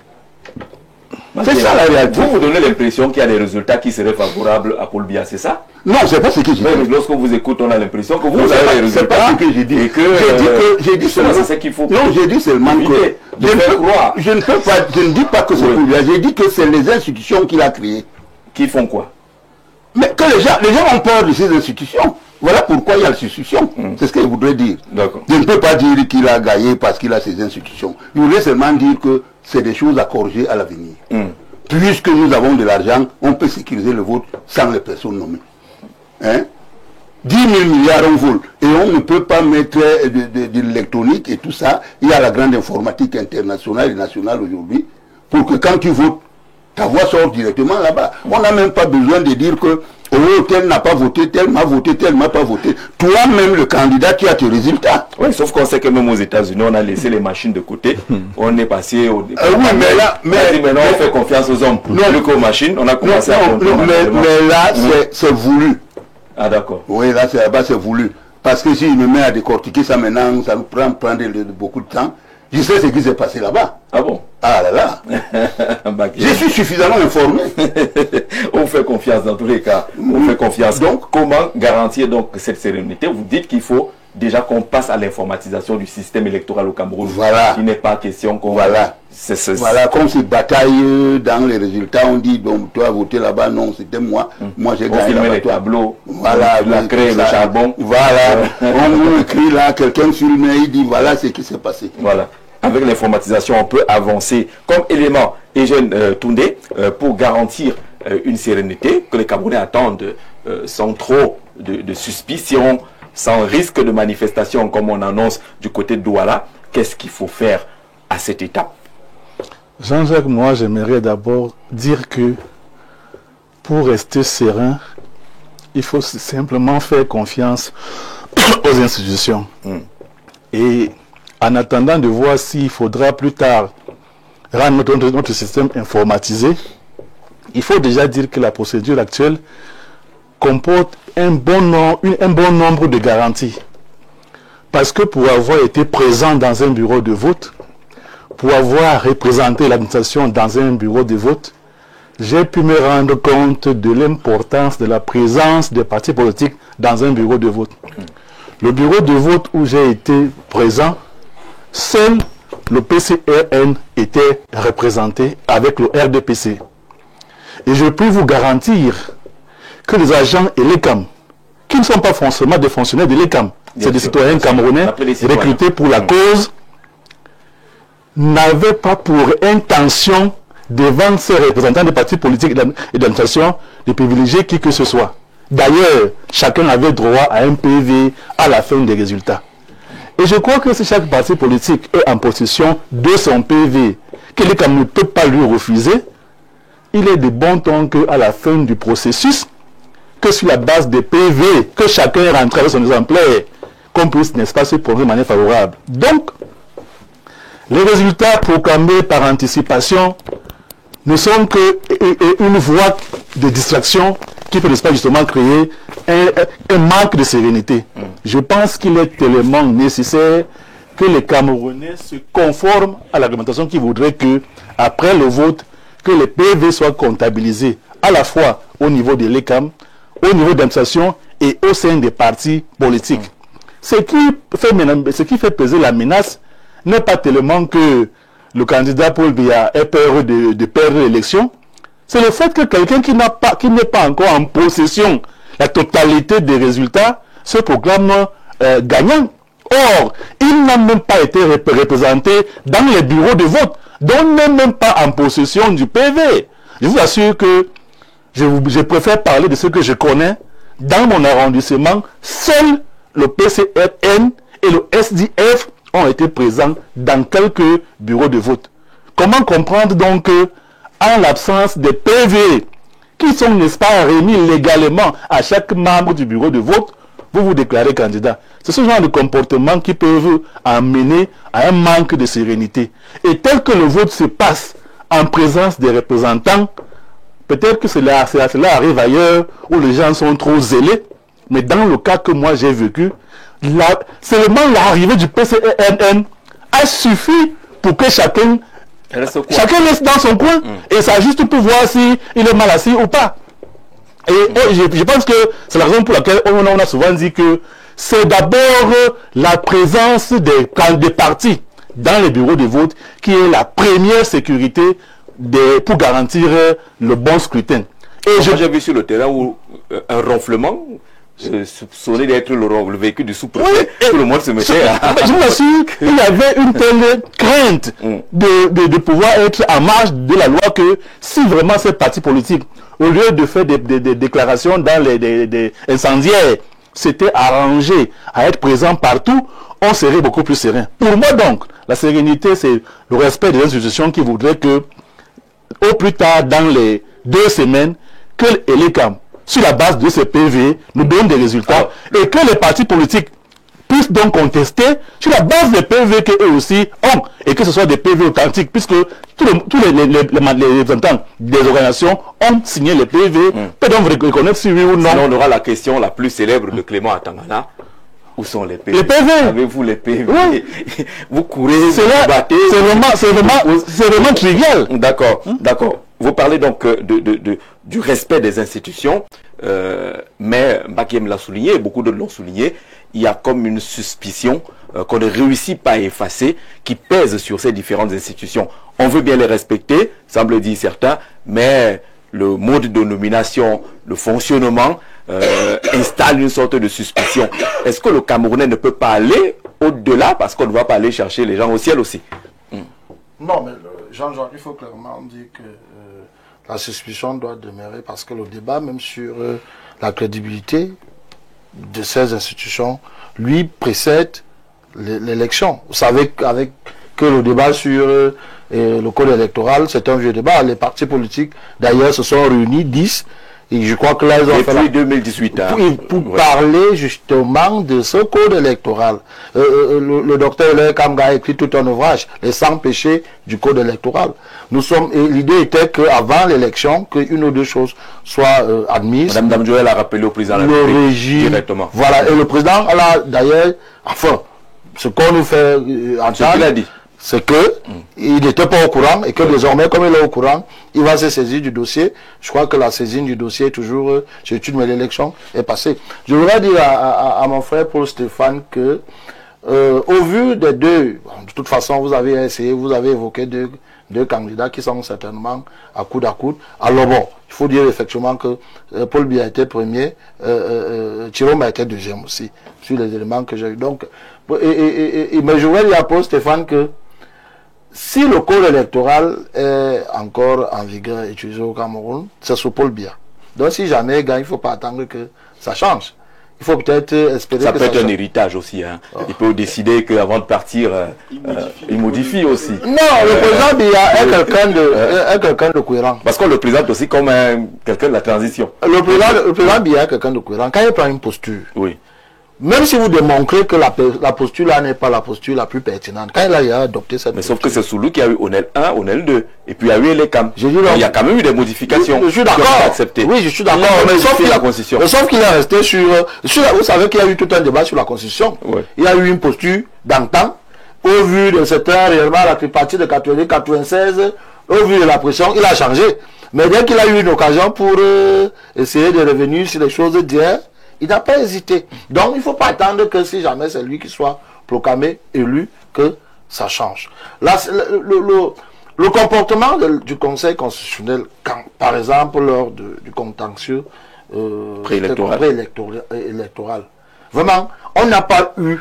C'est ça la réalité. Vous donnez l'impression qu'il y a des résultats qui seraient favorables à Paul Biya, c'est ça? Non, c'est pas ce que j'ai dit. Lorsqu'on vous écoute, on a l'impression que vous avez des résultats. C'est pas ce que j'ai dit. Et que j'ai dit seulement c'est qu'il faut. Non, j'ai dit seulement que je ne dis pas que c'est Paul Biya. J'ai dit que c'est les institutions qu'il a créées. Qui font quoi? Mais que les gens ont peur de ces institutions. Voilà pourquoi il y a l'institution. C'est ce que je voudrais dire. Je ne peux pas dire qu'il a gagné parce qu'il a ces institutions. Je voudrais seulement dire que c'est des choses à corriger à l'avenir. Puisque nous avons de l'argent, on peut sécuriser le vote sans les personnes nommées. 10 000 milliards on vole. Et on ne peut pas mettre de l'électronique et tout ça. Il y a la grande informatique internationale et nationale aujourd'hui. Pour que quand tu votes, ta voix sort directement là-bas. On n'a même pas besoin de dire que tel n'a pas voté, tel m'a voté, tel m'a pas voté. Toi-même, le candidat, tu as tes résultats. Oui, sauf qu'on sait que même aux États-Unis, on a laissé les machines de côté. On est passé au... oui, mais là... maintenant, on fait confiance aux hommes. Plus qu'aux machines, on a commencé à... Mais là, c'est voulu. Ah, d'accord. Oui, là-bas, c'est voulu. Parce que si je me mets à décortiquer ça maintenant, ça nous prend beaucoup de temps. Je sais ce qui s'est passé là-bas. Ah bon? Ah là là. Je suis suffisamment informé. On fait confiance dans tous les cas. On fait confiance. Donc, comment garantir donc cette sérénité? Vous dites qu'il faut déjà qu'on passe à l'informatisation du système électoral au Cameroun. Voilà. Il n'est pas question qu'on... Voilà. Voilà, comme ces batailles dans les résultats, on dit, donc, toi, voter là-bas, non, c'était moi. Moi, j'ai gagné. On filme les tableaux. Voilà. La crème, le charbon. Voilà. On écrit là, quelqu'un filme, il dit, voilà ce qui s'est passé. Voilà. Avec l'informatisation, on peut avancer comme élément, Eugène Toundé, pour garantir une sérénité que les Camerounais attendent sans trop de suspicion, sans risque de manifestation comme on annonce du côté de Douala. Qu'est-ce qu'il faut faire à cette étape? Jean-Jacques, moi j'aimerais d'abord dire que pour rester serein, il faut simplement faire confiance aux institutions. Et en attendant de voir s'il faudra plus tard rendre notre système informatisé, il faut déjà dire que la procédure actuelle comporte un bon nombre de garanties. Parce que pour avoir été présent dans un bureau de vote, pour avoir représenté l'administration dans un bureau de vote, j'ai pu me rendre compte de l'importance de la présence des partis politiques dans un bureau de vote. Le bureau de vote où j'ai été présent, seul le PCRN était représenté avec le RDPC. Et je peux vous garantir que les agents et l'ECAM, qui ne sont pas forcément des fonctionnaires de l'ECAM, c'est des citoyens camerounais recrutés pour la cause, n'avaient pas pour intention devant ces représentants des partis politiques et d'administration de privilégier qui que ce soit. D'ailleurs, chacun avait droit à un PV à la fin des résultats. Et je crois que si chaque parti politique est en possession de son PV, que l'ECAM ne peut pas lui refuser, il est de bon ton qu'à la fin du processus, que sur la base des PV, que chacun est rentré avec son exemplaire, qu'on puisse, n'est-ce pas, se prononcer de manière favorable. Donc, les résultats proclamés par anticipation ne sont qu'une voie de distraction qui peut, n'est-ce pas, justement créer un manque de sérénité. Je pense qu'il est tellement nécessaire que les Camerounais se conforment à l'argumentation qui voudrait que, après le vote, que les PV soient comptabilisés à la fois au niveau de l'ECAM, au niveau d'administration et au sein des partis politiques. Ce qui fait peser la menace n'est pas tellement que le candidat Paul Biya ait peur de perdre l'élection, c'est le fait que quelqu'un qui n'est pas encore en possession la totalité des résultats se proclame gagnant. Or, il n'a même pas été représenté dans les bureaux de vote, donc n'est même pas en possession du PV. Je vous assure que je préfère parler de ce que je connais. Dans mon arrondissement, seul le PCRN et le SDF ont été présents dans quelques bureaux de vote. Comment comprendre donc que, en l'absence des PV qui sont, n'est-ce pas, remis légalement à chaque membre du bureau de vote, vous vous déclarez candidat? C'est ce genre de comportement qui peuvent amener à un manque de sérénité. Et tel que le vote se passe en présence des représentants, peut-être que cela arrive ailleurs où les gens sont trop zélés, mais dans le cas que moi j'ai vécu, seulement l'arrivée du PCRN a suffi pour que chacun reste dans son coin et ça juste pour voir s'il est mal assis ou pas. Et je pense que c'est la raison pour laquelle on a souvent dit que c'est d'abord la présence des partis dans les bureaux de vote qui est la première sécurité pour garantir le bon scrutin. Et j'ai vu sur le terrain où un ronflement soupçonné d'être le véhicule du sous-préfet, tout le monde se mettait à... Je m'assure qu'il y avait une telle crainte de pouvoir être en marge de la loi que si vraiment ces partis politiques, au lieu de faire des déclarations dans des incendiaires, s'étaient arrangés à être présents partout, on serait beaucoup plus serein. Pour moi donc, la sérénité, c'est le respect des institutions qui voudraient que, au plus tard dans les 2 semaines, que l'ECAM, sur la base de ces PV, nous donne des résultats et que les partis politiques puissent donc contester sur la base des PV qu'eux aussi ont et que ce soit des PV authentiques puisque tous les représentants des organisations ont signé les PV, peut donc reconnaître si oui ou non. Sinon on aura la question la plus célèbre de Clément Atangana. Où sont les PV? Les PV. Avez-vous les PV? Oui. Vous courez, vous battez. C'est vraiment trivial. D'accord, d'accord. Vous parlez donc du respect des institutions, mais Mbakiem l'a souligné, beaucoup d'autres l'ont souligné, il y a comme une suspicion qu'on ne réussit pas à effacer, qui pèse sur ces différentes institutions. On veut bien les respecter, semble-t-il certains, mais le mode de nomination, le fonctionnement installe une sorte de suspicion. Est-ce que le Camerounais ne peut pas aller au-delà parce qu'on ne va pas aller chercher les gens au ciel aussi? Non, mais Jean-Jacques, il faut clairement dire que la suspicion doit demeurer parce que le débat, même sur la crédibilité de ces institutions, lui précède l'élection. Vous savez que le débat sur le code électoral, c'est un vieux débat. Les partis politiques, d'ailleurs, se sont réunis 10. Et je crois que là, ils ont fait 2018. Pour parler justement de ce code électoral. Le docteur Hilaire Kamga a écrit tout un ouvrage, Les 100 péchés du code électoral. L'idée était qu'avant l'élection, qu'une ou deux choses soient admises. Madame Damjoël a rappelé au président le régime directement. Voilà, et le président a d'ailleurs, enfin, ce qu'on nous fait entendre, c'est que il n'était pas au courant et que désormais, comme il est au courant, il va se saisir du dossier. Je crois que la saisine du dossier est toujours mais l'élection est passée. Je voudrais dire à mon frère Paul Stéphane que au vu des deux, de toute façon, vous avez évoqué deux candidats qui sont certainement à coude. Alors bon, il faut dire effectivement que Paul Biya a été premier, Thierome a été deuxième aussi, sur les éléments que j'ai eu. Donc, mais je voudrais dire à Paul Stéphane que si le code électoral est encore en vigueur et utilisé au Cameroun, c'est sur Paul Biya. Donc si jamais il gagne, il ne faut pas attendre que ça change. Il faut peut-être espérer ça que peut ça être un change. héritage aussi. Hein. Il peut décider qu'avant de partir, il modifie aussi. Non, le président Biya est quelqu'un de cohérent. Parce qu'on le présente aussi comme quelqu'un de la transition. Le président Biya est quelqu'un de cohérent. Quand il prend une posture, Oui. même si vous démontrez que la posture là n'est pas la posture la plus pertinente, quand il a adopté cette Mais posture, sauf que c'est sous lui qu'il y a eu ONEL 1, ONEL 2, et puis il y a eu les CAM. J'ai dit Donc, non. il y a quand même eu des modifications. Je suis qui ont été d'accord. acceptées. Oui, je suis d'accord. On a Mais sauf modifié qu'il la Constitution. sauf qu'il est resté sur vous savez qu'il y a eu tout un débat sur la Constitution. Ouais. Il y a eu une posture d'antan, au vu de certains réellement la tripartite de 96, au vu de la pression, il a changé. Mais dès qu'il a eu une occasion pour essayer de revenir sur les choses d'hier, il n'a pas hésité. Donc il ne faut pas attendre que si jamais c'est lui qui soit proclamé élu, que ça change. Là, le comportement du Conseil constitutionnel, quand, par exemple lors du contentieux préélectoral, vraiment, on n'a pas eu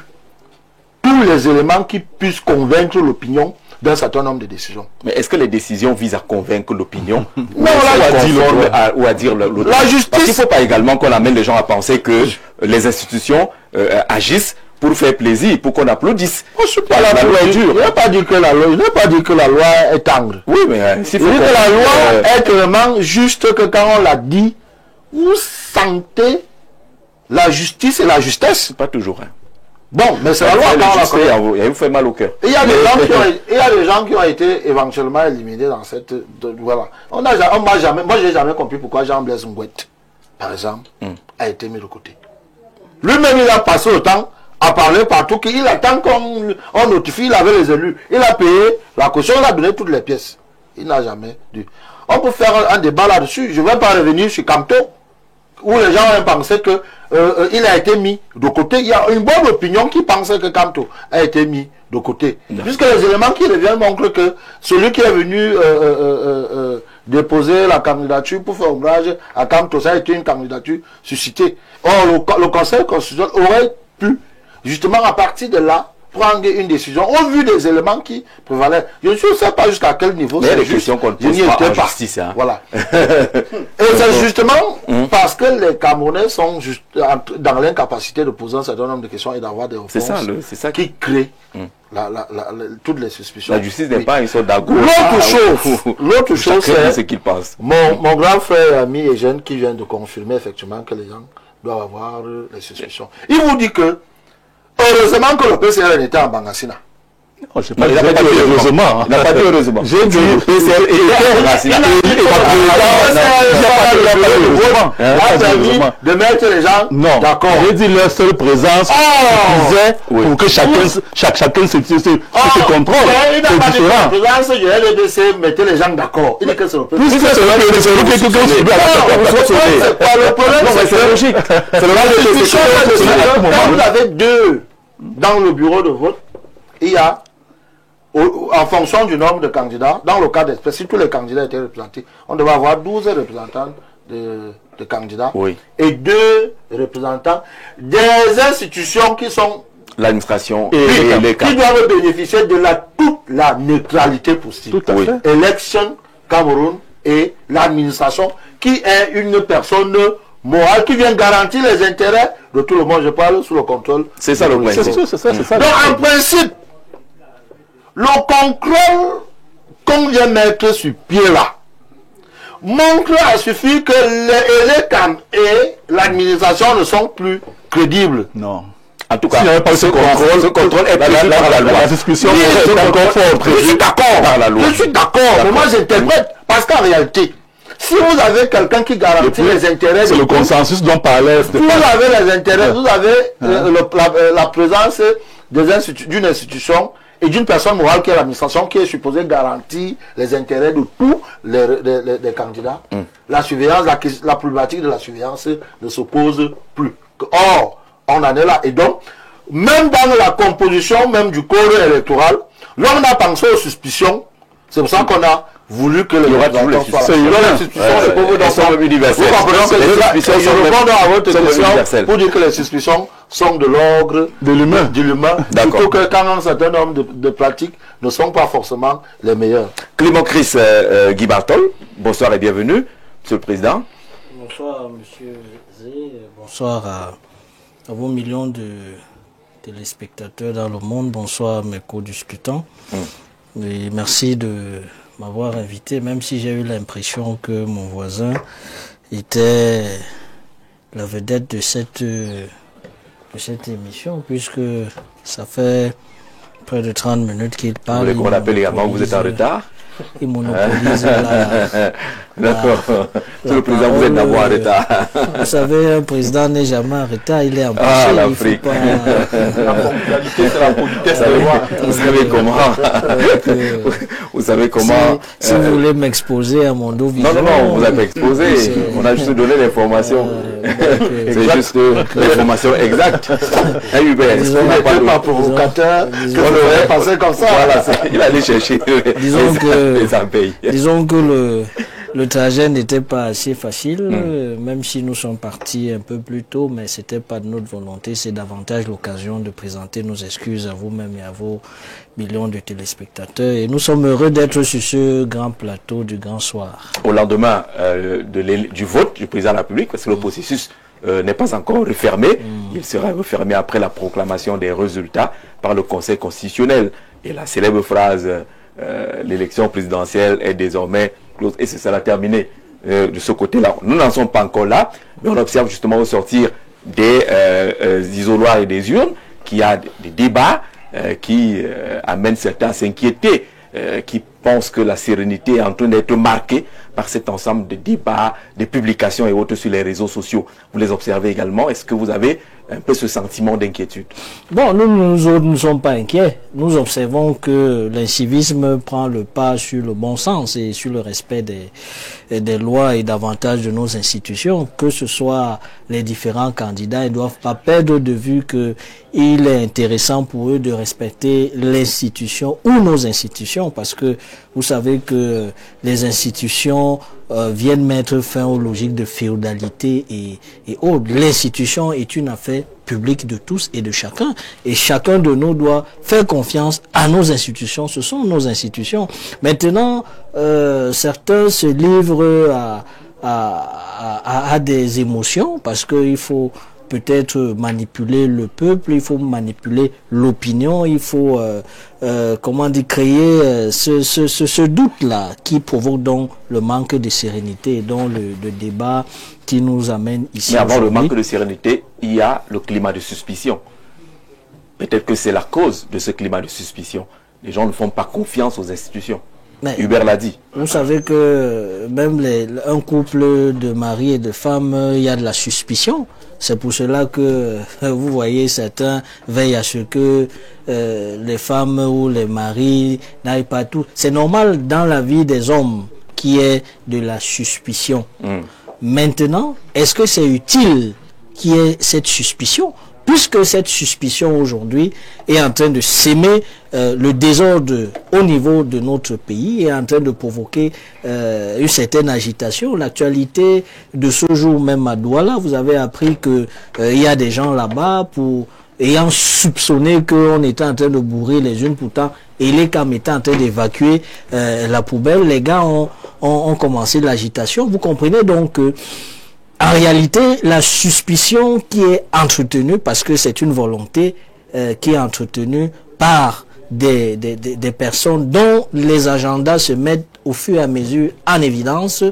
tous les éléments qui puissent convaincre l'opinion d'un certain nombre de décisions. Mais est-ce que les décisions visent à convaincre l'opinion Non, ou à dire l'autre? La justice. Parce qu'il ne faut pas également qu'on amène les gens à penser que les institutions agissent pour faire plaisir, pour qu'on applaudisse. Je suis pas la loi est dure. Je n'ai pas dit que la loi est tendre. Oui, mais s'il Je faut dis que la loi qu'on- est vraiment juste que quand on l'a dit, vous sentez la justice et la justesse. pas toujours. Hein. Bon, mais c'est la loi quand on la connaît. Il a vous fait mal au cœur. Il y a des gens qui ont été éventuellement éliminés dans cette... voilà. Moi, j'ai jamais compris pourquoi Jean-Blaise Ngouette, par exemple, a été mis de côté. Lui-même, il a passé le temps à parler partout, qu'il attend qu'on notifie, il avait les élus. Il a payé la caution, il a donné toutes les pièces. Il n'a jamais dû. On peut faire un débat là-dessus. Je ne vais pas revenir sur Camto, où les gens ont pensé que il a été mis de côté. Il y a une bonne opinion qui pensait que Camto a été mis de côté. Puisque les éléments qui reviennent montrent que celui qui est venu déposer la candidature pour faire ombrage à Camto, ça a été une candidature suscitée. Or, le Conseil constitutionnel aurait pu, justement à partir de là, prendre une décision au vu des éléments qui prévalaient. Je ne sais pas jusqu'à quel niveau Mais il y a des juste. questions qu'on ne Je pose n'y pas étais en justice. Hein. Voilà. Et c'est justement parce que les Camerounais sont dans l'incapacité de poser un certain nombre de questions et d'avoir des réponses C'est ça qui crée toutes les suspicions. La justice n'est pas une sorte d'agout. L'autre chose, c'est ce c'est qu'il pense. mon grand frère, ami et jeune qui vient de confirmer effectivement que les gens doivent avoir les suspicions. Il vous dit que heureusement que le PCR était en Bangassina. Oh, je sais pas, Il n'a pas dit heureusement. Il n'a pas dit heureusement. J'ai dit le PCR était en Bangassina. De mettre les gens non, d'accord. j'ai dit leur seule présence suffisait pour que chacun se contrôle. Il n'a pas C'est dit différent. que la présence du LDC mettait les gens d'accord. Il dit que c'est le Puisque c'est le problème, C'est logique. C'est le quand vous avez deux dans le bureau de vote, il y a, en fonction du nombre de candidats, dans le cas d'espèce, si tous les candidats étaient représentés, on devait avoir 12 représentants de candidats et 2 représentants des institutions qui sont l'administration et les qui doivent bénéficier de toute la neutralité possible. Tout à fait. Election Cameroun et l'administration qui est une personne morale qui vient garantir les intérêts de tout le monde. Je parle sous le contrôle. C'est ça le principe. C'est ça. Donc en principe, le contrôle qu'on vient mettre sur pied là montre à suffire que les CAM et l'administration ne sont plus crédibles. Non. En tout cas, s'il n'y avait pas ce contrôle est prévu par la loi. La discussion est encore fort prévue. Je suis d'accord par la loi. Je suis d'accord. Mais moi j'interprète parce qu'en réalité, si vous avez quelqu'un qui garantit les intérêts, c'est le consensus dont parlait. Vous avez les intérêts, vous avez la présence d'une institution et d'une personne morale qui est l'administration, qui est supposée garantir les intérêts de tous les candidats. La surveillance, la problématique de la surveillance ne se pose plus. Or, on en est là. Et donc, même dans la composition même du corps électoral, l'on a pensé aux suspicions. C'est pour ça qu'on a voulu que les représentants soient. Les suspicions sont universelles. Je réponds à votre question pour dire que les suspicions sont de l'ordre de l'humain. Plutôt que quand un certain nombre de pratiques ne sont pas forcément les meilleures. Clément Chris Guy Bartol, bonsoir et bienvenue, Monsieur le Président. Bonsoir, Monsieur Zé. Bonsoir à vos millions de téléspectateurs dans le monde. Bonsoir à mes co-discutants. Et merci de m'avoir invité, même si j'ai eu l'impression que mon voisin était la vedette de cette émission, puisque ça fait près de 30 minutes qu'il parle. Vous voulez qu'on appelle également que vous êtes en retard? Il monopolise la... D'accord. Monsieur le Président, vous êtes d'abord en retard. Vous savez, un président n'est jamais en retard, il est en Ah, l'Afrique. Pas... La ponctualité, c'est la politesse de loi. Vous savez comment vous savez comment si vous voulez m'exposer à mon dos visuel... Non, on vous a pas exposé. On a juste donné l'information. C'est juste l'information exacte. Disons pas provocateur, on aurait passé comme ça. Voilà, il allait chercher disons que le trajet n'était pas assez facile, même si nous sommes partis un peu plus tôt, mais c'était pas de notre volonté. C'est davantage l'occasion de présenter nos excuses à vous-même et à vos millions de téléspectateurs. Et nous sommes heureux d'être sur ce grand plateau du grand soir. Au lendemain du vote du président de la République, parce que le processus n'est pas encore refermé, il sera refermé après la proclamation des résultats par le Conseil constitutionnel. Et la célèbre phrase l'élection présidentielle est désormais close, et c'est ça la terminée de ce côté-là. Nous n'en sommes pas encore là, mais on observe justement au sortir des isoloirs et des urnes qu'il y a des débats qui amènent certains à s'inquiéter, qui pensent que la sérénité est en train d'être marquée par cet ensemble de débats, de publications et autres sur les réseaux sociaux. Vous les observez également. Est-ce que vous avez un peu ce sentiment d'inquiétude? Bon, nous ne sommes pas inquiets. Nous observons que l'incivisme prend le pas sur le bon sens et sur le respect des lois et davantage de nos institutions. Que ce soit les différents candidats, ils ne doivent pas perdre de vue qu'il est intéressant pour eux de respecter l'institution ou nos institutions, parce que vous savez que les institutions viennent mettre fin aux logiques de féodalité et autres. L'institution est une affaire publique de tous et de chacun. Et chacun de nous doit faire confiance à nos institutions. Ce sont nos institutions. Maintenant, certains se livrent à des émotions parce qu'il faut peut-être manipuler le peuple, il faut manipuler l'opinion, il faut créer ce doute-là qui provoque donc le manque de sérénité et donc le débat qui nous amène ici. Mais avant le manque de sérénité, il y a le climat de suspicion. Peut-être que c'est la cause de ce climat de suspicion. Les gens ne font pas confiance aux institutions. Mais Hubert l'a dit. Vous savez que même un couple de mari et de femme, il y a de la suspicion. C'est pour cela que vous voyez certains veillent à ce que les femmes ou les maris n'aillent pas tout. C'est normal dans la vie des hommes qu'il y ait de la suspicion. Maintenant, est-ce que c'est utile qu'il y ait cette suspicion? Puisque cette suspicion aujourd'hui est en train de s'aimer le désordre au niveau de notre pays, est en train de provoquer une certaine agitation. L'actualité de ce jour même à Douala, vous avez appris que il y a des gens là-bas ayant soupçonné qu'on était en train de bourrer les unes, pourtant Elecam était en train d'évacuer la poubelle. Les gars ont commencé l'agitation. Vous comprenez donc que en réalité, la suspicion qui est entretenue, parce que c'est une volonté qui est entretenue par des personnes dont les agendas se mettent au fur et à mesure en évidence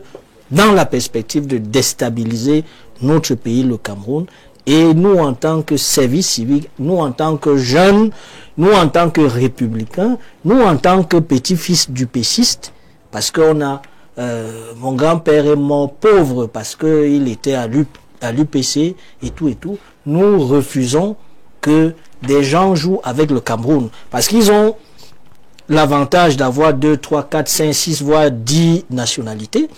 dans la perspective de déstabiliser notre pays, le Cameroun. Et nous, en tant que service civique, nous, en tant que jeunes, nous, en tant que républicains, nous, en tant que petits-fils du péciste, parce qu'on a... mon grand-père est mort pauvre parce qu'il était à l'UPC et tout. Nous refusons que des gens jouent avec le Cameroun parce qu'ils ont l'avantage d'avoir 2, 3, 4, 5, 6, voire 10 nationalités.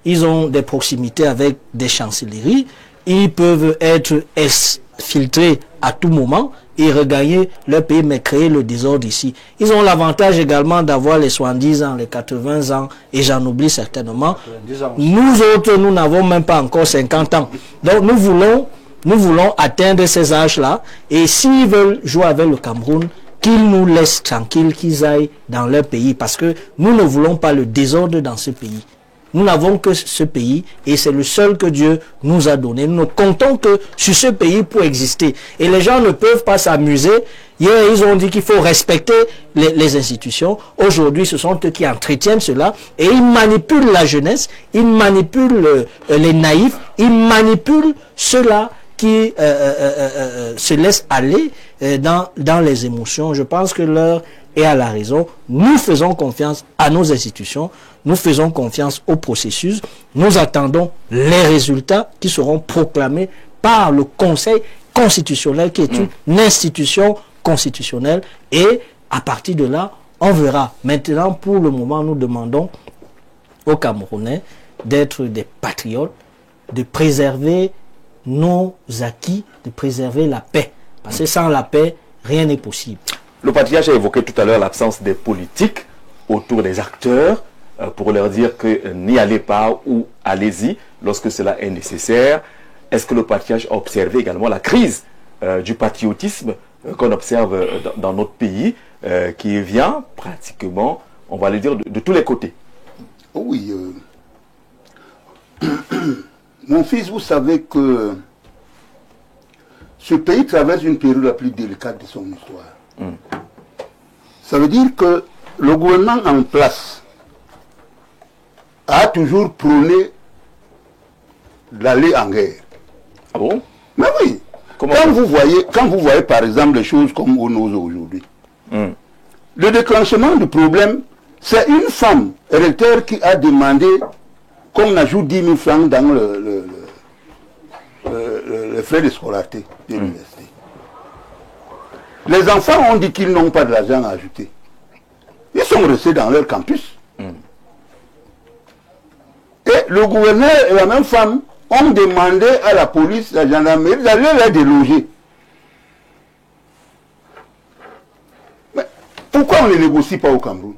Ils ont des proximités avec des chancelleries. Ils peuvent être filtrés à tout moment et regagner leur pays, mais créer le désordre ici. Ils ont l'avantage également d'avoir les 70 ans, les 80 ans, et j'en oublie certainement. Nous autres, nous n'avons même pas encore 50 ans. Donc nous voulons atteindre ces âges-là, et s'ils veulent jouer avec le Cameroun, qu'ils nous laissent tranquilles, qu'ils aillent dans leur pays, parce que nous ne voulons pas le désordre dans ce pays. Nous n'avons que ce pays et c'est le seul que Dieu nous a donné. Nous ne comptons que sur ce pays pour exister. Et les gens ne peuvent pas s'amuser. Hier, ils ont dit qu'il faut respecter les institutions. Aujourd'hui, ce sont eux qui entretiennent cela et ils manipulent la jeunesse, ils manipulent les naïfs, ils manipulent ceux-là qui se laissent aller dans les émotions. Je pense que l'heure est à la raison. Nous faisons confiance à nos institutions. Nous faisons confiance au processus. Nous attendons les résultats qui seront proclamés par le Conseil constitutionnel, qui est une institution constitutionnelle. Et à partir de là, on verra. Maintenant, pour le moment, nous demandons aux Camerounais d'être des patriotes, de préserver nos acquis, de préserver la paix. Parce que sans la paix, rien n'est possible. Le patriarche a évoqué tout à l'heure l'absence des politiques autour des acteurs pour leur dire que n'y allez pas ou allez-y lorsque cela est nécessaire. Est-ce que le patriarche a observé également la crise du patriotisme qu'on observe dans notre pays qui vient pratiquement, on va le dire, de tous les côtés? Oui. Mon fils, vous savez que ce pays traverse une période la plus délicate de son histoire. Ça veut dire que le gouvernement en place a toujours prôné d'aller en guerre. Ah bon? Mais oui. Quand vous voyez par exemple les choses comme au Nozo aujourd'hui, le déclenchement du problème, c'est une femme électeur qui a demandé qu'on ajoute 10 000 francs dans le frais de scolarité de l'université. Les enfants ont dit qu'ils n'ont pas de l'argent à ajouter. Ils sont restés dans leur campus. Et le gouverneur et la même femme ont demandé à la police, à la gendarmerie, d'aller les déloger. Mais pourquoi on ne négocie pas au Cameroun?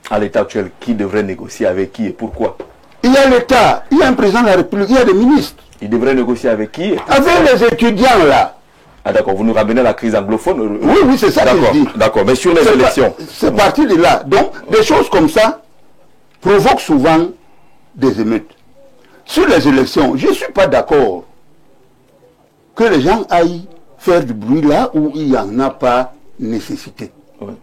À l'état actuel, qui devrait négocier avec qui et pourquoi? Il y a l'État, il y a un président de la République, il y a des ministres. Il devrait négocier avec qui? Avec les étudiants là. Ah d'accord, vous nous ramenez à la crise anglophone? Oui, oui, c'est ça que je dis. D'accord, mais sur les élections. C'est parti de là. Donc, des choses comme ça provoquent souvent des émeutes. Sur les élections, je ne suis pas d'accord que les gens aillent faire du bruit là où il n'y en a pas nécessité. Oui.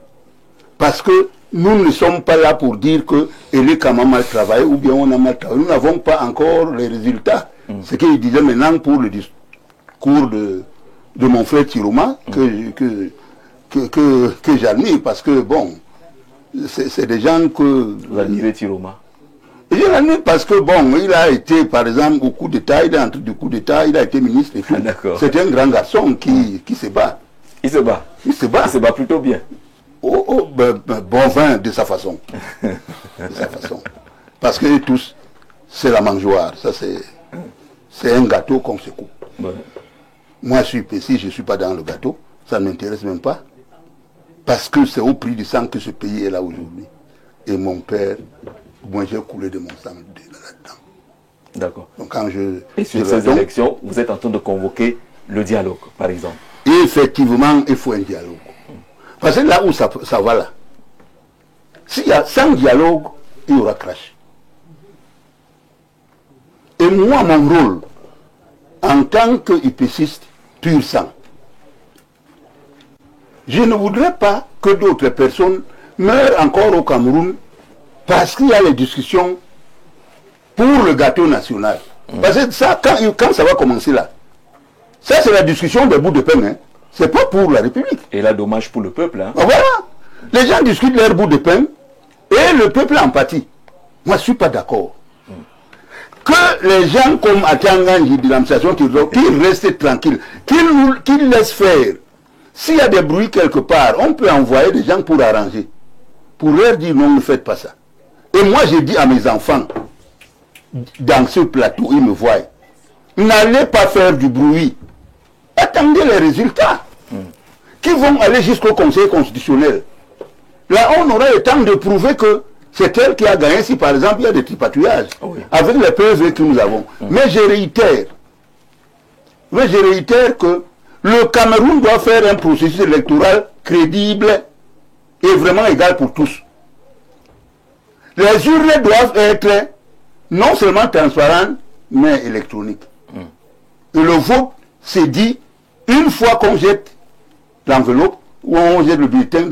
Parce que nous ne sommes pas là pour dire que Eleka a mal travaillé ou bien on a mal travaillé. Nous n'avons pas encore les résultats. Ce qu'il disait maintenant pour le discours de mon frère Tiroma, que j'admire, parce que bon, c'est des gens que... Vous admirez Tiroma? Je l'admire parce que bon, il a été par exemple au coup d'État, il est entré du coup d'État, il a été ministre et tout. C'est un grand garçon qui se bat. Il se bat? Il se bat. Il se bat plutôt bien. Bon vin de sa façon. De sa façon. Parce que tous, c'est la mangeoire. Ça, c'est un gâteau qu'on se coupe. Ouais. Moi, je suis ici, je ne suis pas dans le gâteau. Ça ne m'intéresse même pas. Parce que c'est au prix du sang que ce pays est là aujourd'hui. Et mon père, moi, j'ai coulé de mon sang là-dedans. D'accord. Donc, quand et sur ces élections, vous êtes en train de convoquer le dialogue, par exemple? Et effectivement, il faut un dialogue. Parce que là où ça va là, s'il y a sans dialogue, il y aura crash. Et moi, mon rôle, en tant qu'IPCiste pur sang, je ne voudrais pas que d'autres personnes meurent encore au Cameroun parce qu'il y a les discussions pour le gâteau national. Parce que ça, quand ça va commencer là, ça c'est la discussion des bouts de pain, hein. C'est pas pour la République. Et là, dommage pour le peuple. Hein. Voilà. Les gens discutent leur bout de pain et le peuple en pâtit. Moi, je ne suis pas d'accord. Que les gens comme Atianganji de l'administration qu'ils restent tranquilles, qu'ils laissent faire. s'il y a des bruits quelque part, on peut envoyer des gens pour arranger. Pour leur dire non, ne faites pas ça. Et moi, j'ai dit à mes enfants, dans ce plateau, ils me voient, n'allez pas faire du bruit. Attendez les résultats qui vont aller jusqu'au Conseil constitutionnel. Là, on aura le temps de prouver que c'est elle qui a gagné si, par exemple, il y a des tripatouillages avec les PV que nous avons. Mais je réitère que le Cameroun doit faire un processus électoral crédible et vraiment égal pour tous. Les urnes doivent être non seulement transparentes, mais électroniques. Et le vote, c'est dit, une fois qu'on jette l'enveloppe, ou on jette le bulletin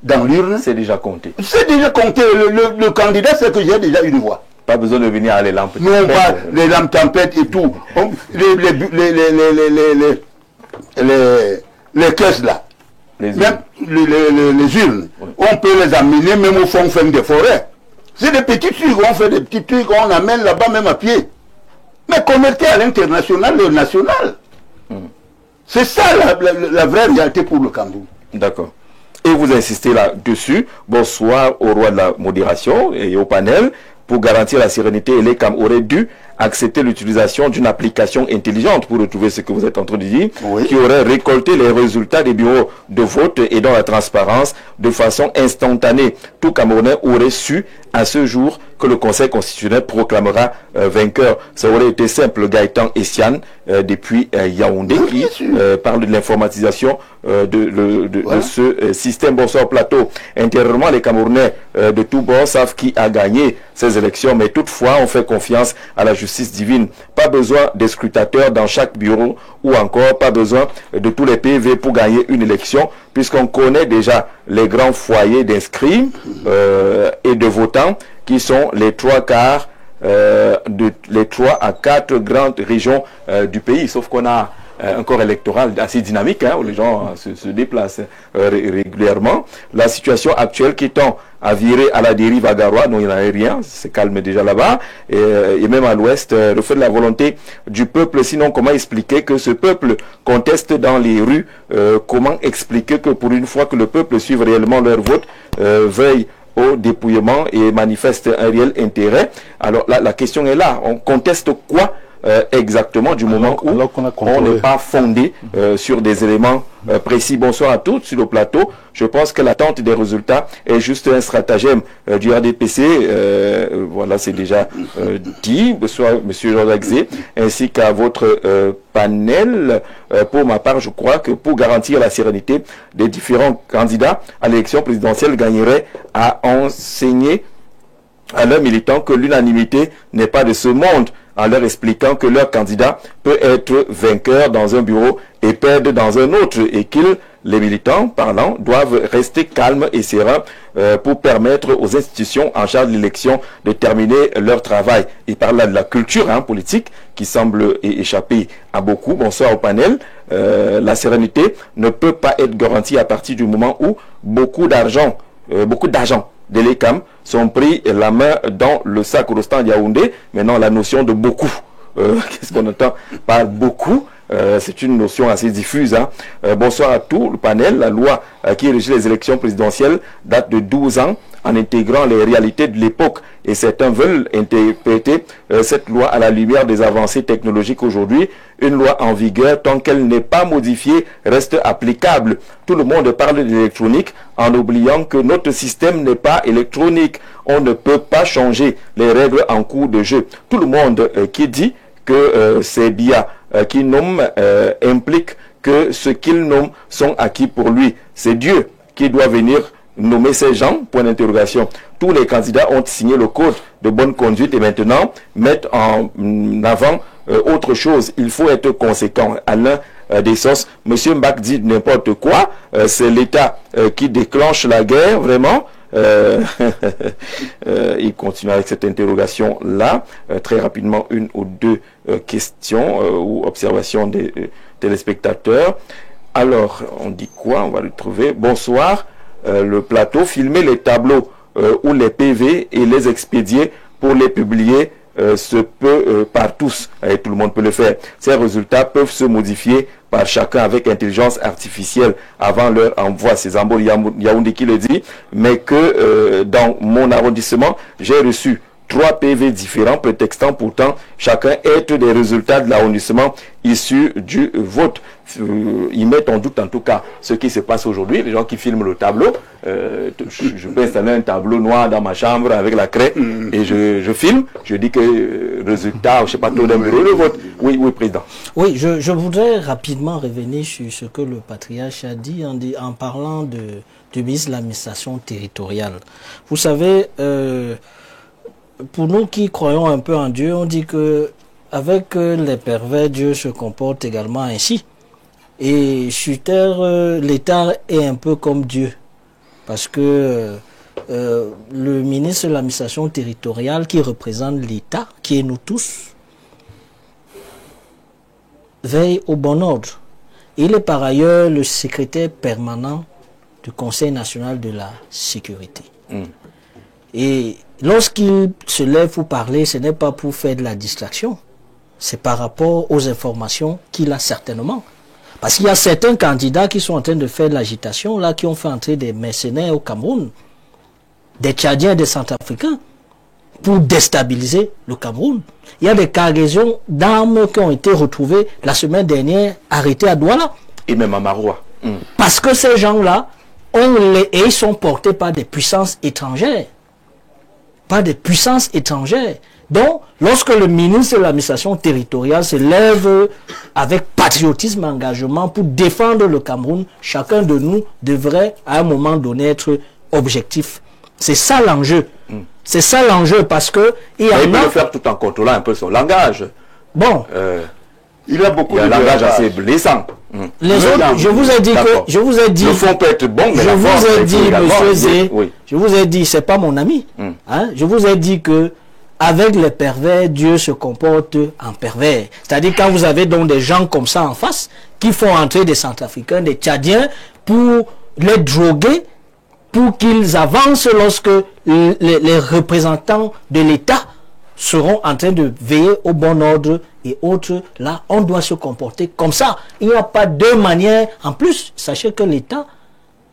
dans l'urne. C'est déjà compté. C'est déjà compté. Le candidat, c'est que j'ai déjà une voix. Pas besoin de venir à les lampes. Non, pas les lampes tempêtes et tout. Les caisses là. Même les urnes. On peut les amener même au fond des forêts. C'est des petits trucs, on fait des petits trucs, on amène là-bas même à pied. Mais connecté à l'international, le national. C'est ça la vraie réalité pour le Cameroun. D'accord. Et vous insistez là-dessus. Bonsoir au roi de la modération et au panel. Pour garantir la sérénité, l'ECAM aurait dû accepter l'utilisation d'une application intelligente pour retrouver ce que vous êtes en train de dire, qui aurait récolté les résultats des bureaux de vote et dans la transparence de façon instantanée. Tout Camerounais aurait su à ce jour que le Conseil constitutionnel proclamera vainqueur. Ça aurait été simple. Gaëtan Essiane depuis Yaoundé qui parle de l'informatisation de ce système. Bonsoir plateau. Intérieurement, les Camerounais de tous bords savent qui a gagné ces élections, mais toutefois on fait confiance à la justice divine. Pas besoin des scrutateurs dans chaque bureau ou encore pas besoin de tous les PV pour gagner une élection, puisqu'on connaît déjà les grands foyers d'inscrits et de votants qui sont les 3/4 les 3 à 4 grandes régions du pays, sauf qu'on a un corps électoral assez dynamique, où les gens se déplacent régulièrement. La situation actuelle qui tend à virer à la dérive à Garoua, non, il n'y en a rien, c'est calme déjà là-bas, et même à l'ouest, reflet de la volonté du peuple. Sinon, comment expliquer que ce peuple conteste dans les rues? Comment expliquer que pour une fois que le peuple suive réellement leur vote, veuille au dépouillement et manifeste un réel intérêt? Alors la question est là, on conteste quoi exactement du moment où on n'est pas fondé sur des éléments précis? Bonsoir à tous sur le plateau. Je pense que l'attente des résultats est juste un stratagème du RDPC. Voilà, c'est déjà dit. Bonsoir monsieur Jean-Jacques Zé, ainsi qu'à votre panel. Pour ma part, je crois que pour garantir la sérénité des différents candidats à l'élection présidentielle, gagnerait à enseigner à leurs militants que l'unanimité n'est pas de ce monde, en leur expliquant que leur candidat peut être vainqueur dans un bureau et perdre dans un autre, et qu'ils, les militants parlant, doivent rester calmes et sereins pour permettre aux institutions en charge de l'élection de terminer leur travail. Il parle là de la culture politique qui semble échapper à beaucoup. Bonsoir au panel. La sérénité ne peut pas être garantie à partir du moment où beaucoup d'argent de l'ECAM sont pris la main dans le sac au stand Yaoundé. Maintenant, la notion de beaucoup, qu'est-ce qu'on entend par beaucoup? C'est une notion assez diffuse. Bonsoir à tout le panel. La loi qui régit les élections présidentielles date de 12 ans en intégrant les réalités de l'époque. Et certains veulent interpréter cette loi à la lumière des avancées technologiques aujourd'hui. Une loi en vigueur, tant qu'elle n'est pas modifiée, reste applicable. Tout le monde parle d'électronique en oubliant que notre système n'est pas électronique. On ne peut pas changer les règles en cours de jeu. Tout le monde qui dit que ces biais qui nomme implique que ce qu'il nomme sont acquis pour lui. C'est Dieu qui doit venir nommer ces gens, point d'interrogation. Tous les candidats ont signé le code de bonne conduite et maintenant mettent en avant autre chose. Il faut être conséquent. Alain Dessos, monsieur Mbak dit n'importe quoi, c'est l'État qui déclenche la guerre, vraiment. Il continue avec cette interrogation-là. Très rapidement, une ou deux questions ou observations des téléspectateurs. Alors, on dit quoi? On va le trouver. Bonsoir. Le plateau, filmer les tableaux ou les PV et les expédier pour les publier se peut par tous, et tout le monde peut le faire. Ces résultats peuvent se modifier par chacun avec intelligence artificielle avant leur envoi. C'est Zambo Yaoundé qui le dit, mais que dans mon arrondissement, j'ai reçu 3 PV différents prétextant pourtant chacun être des résultats de l'arrondissement issus du vote. Ils mettent en doute en tout cas ce qui se passe aujourd'hui. Les gens qui filment le tableau, je peux installer un tableau noir dans ma chambre avec la craie et je filme, je dis que résultat, je ne sais pas, taux d'un bureau de vote. Oui, oui, président. Oui, je voudrais rapidement revenir sur ce que le patriarche a dit en parlant du ministre de l'administration territoriale. Vous savez, pour nous qui croyons un peu en Dieu, on dit que avec les pervers, Dieu se comporte également ainsi. Et sur terre, l'État est un peu comme Dieu. Parce que le ministre de l'administration territoriale qui représente l'État, qui est nous tous, veille au bon ordre. Il est par ailleurs le secrétaire permanent du Conseil national de la sécurité. Et lorsqu'il se lève pour parler, ce n'est pas pour faire de la distraction. C'est par rapport aux informations qu'il a certainement. Parce qu'il y a certains candidats qui sont en train de faire de l'agitation, là, qui ont fait entrer des mercenaires au Cameroun, des Tchadiens et des Centrafricains, pour déstabiliser le Cameroun. Il y a des cargaisons d'armes qui ont été retrouvées la semaine dernière, arrêtées à Douala. Et même à Maroua. Parce que ces gens-là, ils sont portés par des puissances étrangères. Par des puissances étrangères. Donc, lorsque le ministre de l'administration territoriale se lève avec patriotisme et engagement pour défendre le Cameroun, chacun de nous devrait à un moment donné être objectif. C'est ça l'enjeu. C'est ça l'enjeu parce que il peut le faire tout en contrôlant un peu son langage. Bon. Il a beaucoup de langage assez blessant. Les autres, je vous ai dit que, je vous ai dit, le fond peut être bon, mais je vous ai dit, monsieur Zé, oui. je vous ai dit, c'est pas mon ami. Hein? Je vous ai dit que avec les pervers, Dieu se comporte en pervers. C'est-à-dire quand vous avez donc des gens comme ça en face, qui font entrer des Centrafricains, des Tchadiens, pour les droguer, pour qu'ils avancent lorsque les représentants de l'État seront en train de veiller au bon ordre et autres, là, on doit se comporter comme ça. Il n'y a pas deux manières. En plus, sachez que l'État,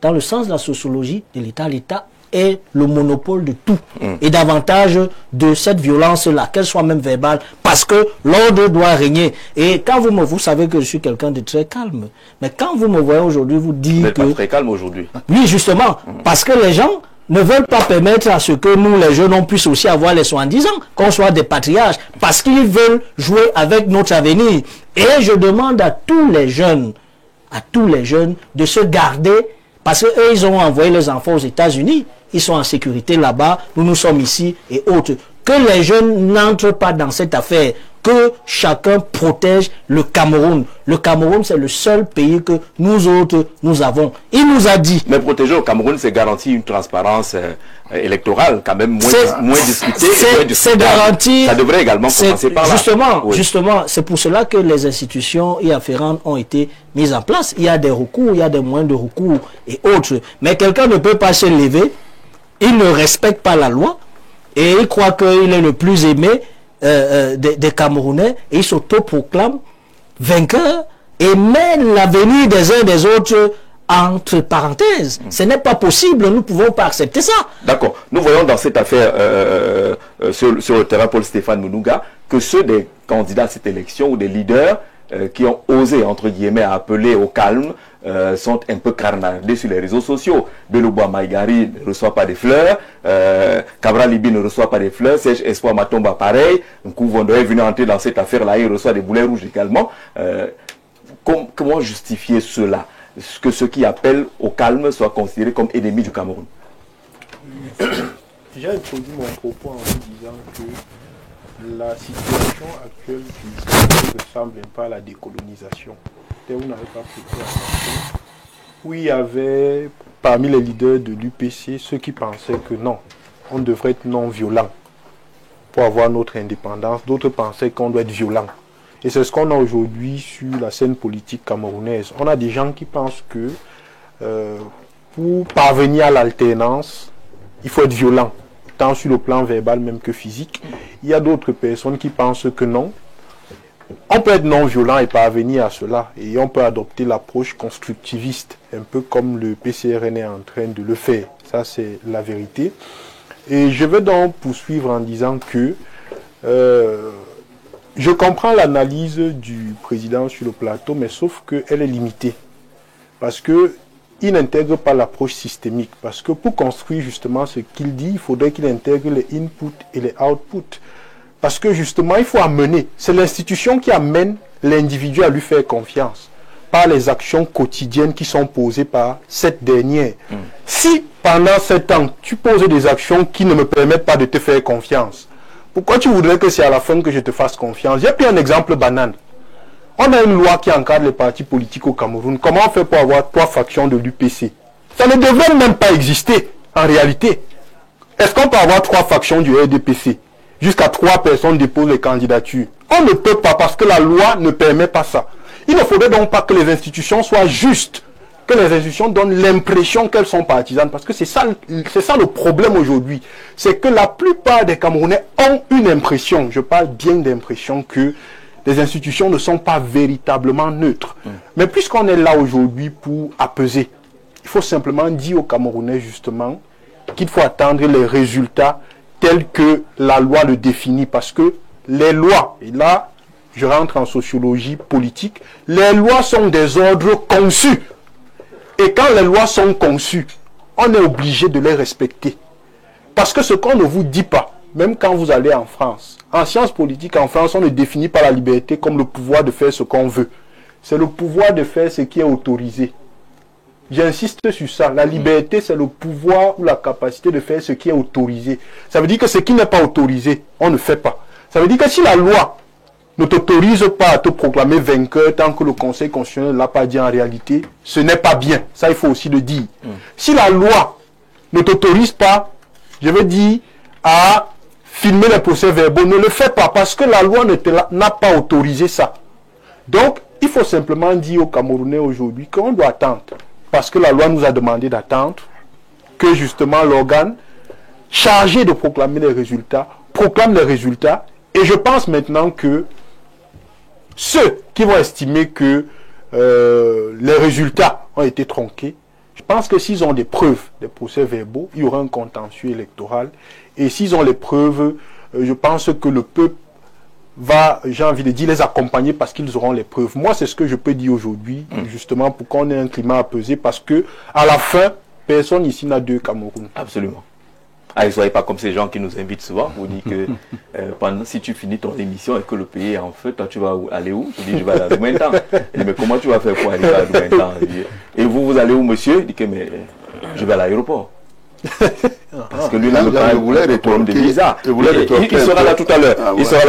dans le sens de la sociologie de l'État, l'État est le monopole de tout. Et davantage de cette violence-là, qu'elle soit même verbale, parce que l'ordre doit régner. Et quand vous savez que je suis quelqu'un de très calme, mais quand vous me voyez aujourd'hui, vous dites vous n'êtes pas très calme aujourd'hui. Oui, justement, parce que les gens ne veulent pas permettre à ce que nous, les jeunes, on puisse aussi avoir les soi-disant, qu'on soit des patriarches, parce qu'ils veulent jouer avec notre avenir. Et je demande à tous les jeunes, de se garder, parce qu'eux, ils ont envoyé les enfants aux États-Unis, ils sont en sécurité là-bas, nous sommes ici et autres. Que les jeunes n'entrent pas dans cette affaire, que chacun protège le Cameroun. Le Cameroun, c'est le seul pays que nous autres, nous avons. Il nous a dit... Mais protéger au Cameroun, c'est garantir une transparence électorale, quand même moins discutée. C'est garanti... Ça devrait également commencer par là. Justement, c'est pour cela que les institutions y afférentes ont été mises en place. Il y a des recours, il y a des moyens de recours et autres. Mais quelqu'un ne peut pas se lever, il ne respecte pas la loi, et il croit qu'il est le plus aimé des Camerounais, et il s'autoproclame vainqueur et met l'avenir des uns des autres entre parenthèses. Ce n'est pas possible, nous ne pouvons pas accepter ça. D'accord. Nous voyons dans cette affaire sur le terrain Paul-Stéphane Mounouga que ceux des candidats à cette élection ou des leaders qui ont osé, entre guillemets, appeler au calme, sont un peu carnardés sur les réseaux sociaux. Belouba Maïgari ne reçoit pas des fleurs, Cabral Libi ne reçoit pas des fleurs, Serge Espoir Matomba pareil, Nkouvondoé est venu entrer dans cette affaire-là, il reçoit des boulets rouges également. Comment justifier cela? Que ceux qui appellent au calme soient considérés comme ennemis du Cameroun? J'ai introduit mon propos en vous disant que la situation actuelle du Cameroun ressemble un peu à la décolonisation. Vous n'avez pas prêté attention. Où il y avait parmi les leaders de l'UPC ceux qui pensaient que non, on devrait être non violent pour avoir notre indépendance. D'autres pensaient qu'on doit être violent. Et c'est ce qu'on a aujourd'hui sur la scène politique camerounaise. On a des gens qui pensent que pour parvenir à l'alternance, il faut être violent. tant sur le plan verbal même que physique. Il y a d'autres personnes qui pensent que non. On peut être non-violent et parvenir à cela. Et on peut adopter l'approche constructiviste, un peu comme le PCRN est en train de le faire. Ça, c'est la vérité. Et je vais donc poursuivre en disant que je comprends l'analyse du président sur le plateau, mais sauf qu'elle est limitée. Parce qu'il n'intègre pas l'approche systémique. Parce que pour construire justement ce qu'il dit, il faudrait qu'il intègre les inputs et les outputs. Parce que justement, il faut amener. C'est l'institution qui amène l'individu à lui faire confiance. Par les actions quotidiennes qui sont posées par cette dernière. Si pendant 7 ans, tu poses des actions qui ne me permettent pas de te faire confiance, pourquoi tu voudrais que c'est à la fin que je te fasse confiance? J'ai pris un exemple banal. On a une loi qui encadre les partis politiques au Cameroun. Comment on fait pour avoir 3 factions de l'UPC? Ça ne devrait même pas exister, en réalité. Est-ce qu'on peut avoir 3 factions du RDPC? Jusqu'à 3 personnes déposent les candidatures. On ne peut pas parce que la loi ne permet pas ça. Il ne faudrait donc pas que les institutions soient justes, que les institutions donnent l'impression qu'elles sont partisanes, parce que c'est ça le problème aujourd'hui. C'est que la plupart des Camerounais ont une impression, je parle bien d'impression, que les institutions ne sont pas véritablement neutres. Mais puisqu'on est là aujourd'hui pour apaiser, il faut simplement dire aux Camerounais justement qu'il faut attendre les résultats tels que la loi le définit, parce que les lois, et là je rentre en sociologie politique, les lois sont des ordres conçus. Et quand les lois sont conçues, on est obligé de les respecter. Parce que ce qu'on ne vous dit pas, même quand vous allez en France, en sciences politiques en France, on ne définit pas la liberté comme le pouvoir de faire ce qu'on veut. C'est le pouvoir de faire ce qui est autorisé. J'insiste sur ça. La liberté, c'est le pouvoir ou la capacité de faire ce qui est autorisé. Ça veut dire que ce qui n'est pas autorisé, on ne fait pas. Ça veut dire que si la loi ne t'autorise pas à te proclamer vainqueur tant que le Conseil constitutionnel ne l'a pas dit en réalité, ce n'est pas bien. Ça, il faut aussi le dire. Si la loi ne t'autorise pas, je veux dire, à filmer les procès-verbaux, ne le fais pas parce que la loi n'a pas autorisé ça. Donc, il faut simplement dire aux Camerounais aujourd'hui qu'on doit attendre. Parce que la loi nous a demandé d'attendre que justement l'organe chargé de proclamer les résultats proclame les résultats. Et je pense maintenant que ceux qui vont estimer que les résultats ont été tronqués, je pense que s'ils ont des preuves, des procès-verbaux, il y aura un contentieux électoral. Et s'ils ont les preuves, je pense que le peuple va, j'ai envie de dire, les accompagner parce qu'ils auront les preuves. Moi, c'est ce que je peux dire aujourd'hui, justement, pour qu'on ait un climat apaisé, parce que à la fin, personne ici n'a 2 Cameroun. Absolument. Ah, ne soyez pas comme ces gens qui nous invitent souvent. Vous dites que si tu finis ton émission et que le pays est en feu, toi tu vas aller où? Tu dis je vais aller à Doumentan. Mais comment tu vas faire pour aller à Doumentan? Et vous allez où, monsieur? Il dit que mais je vais à l'aéroport. Parce que lui, là, il voulait des problèmes de visa. Il sera là tout à l'heure. Il sera là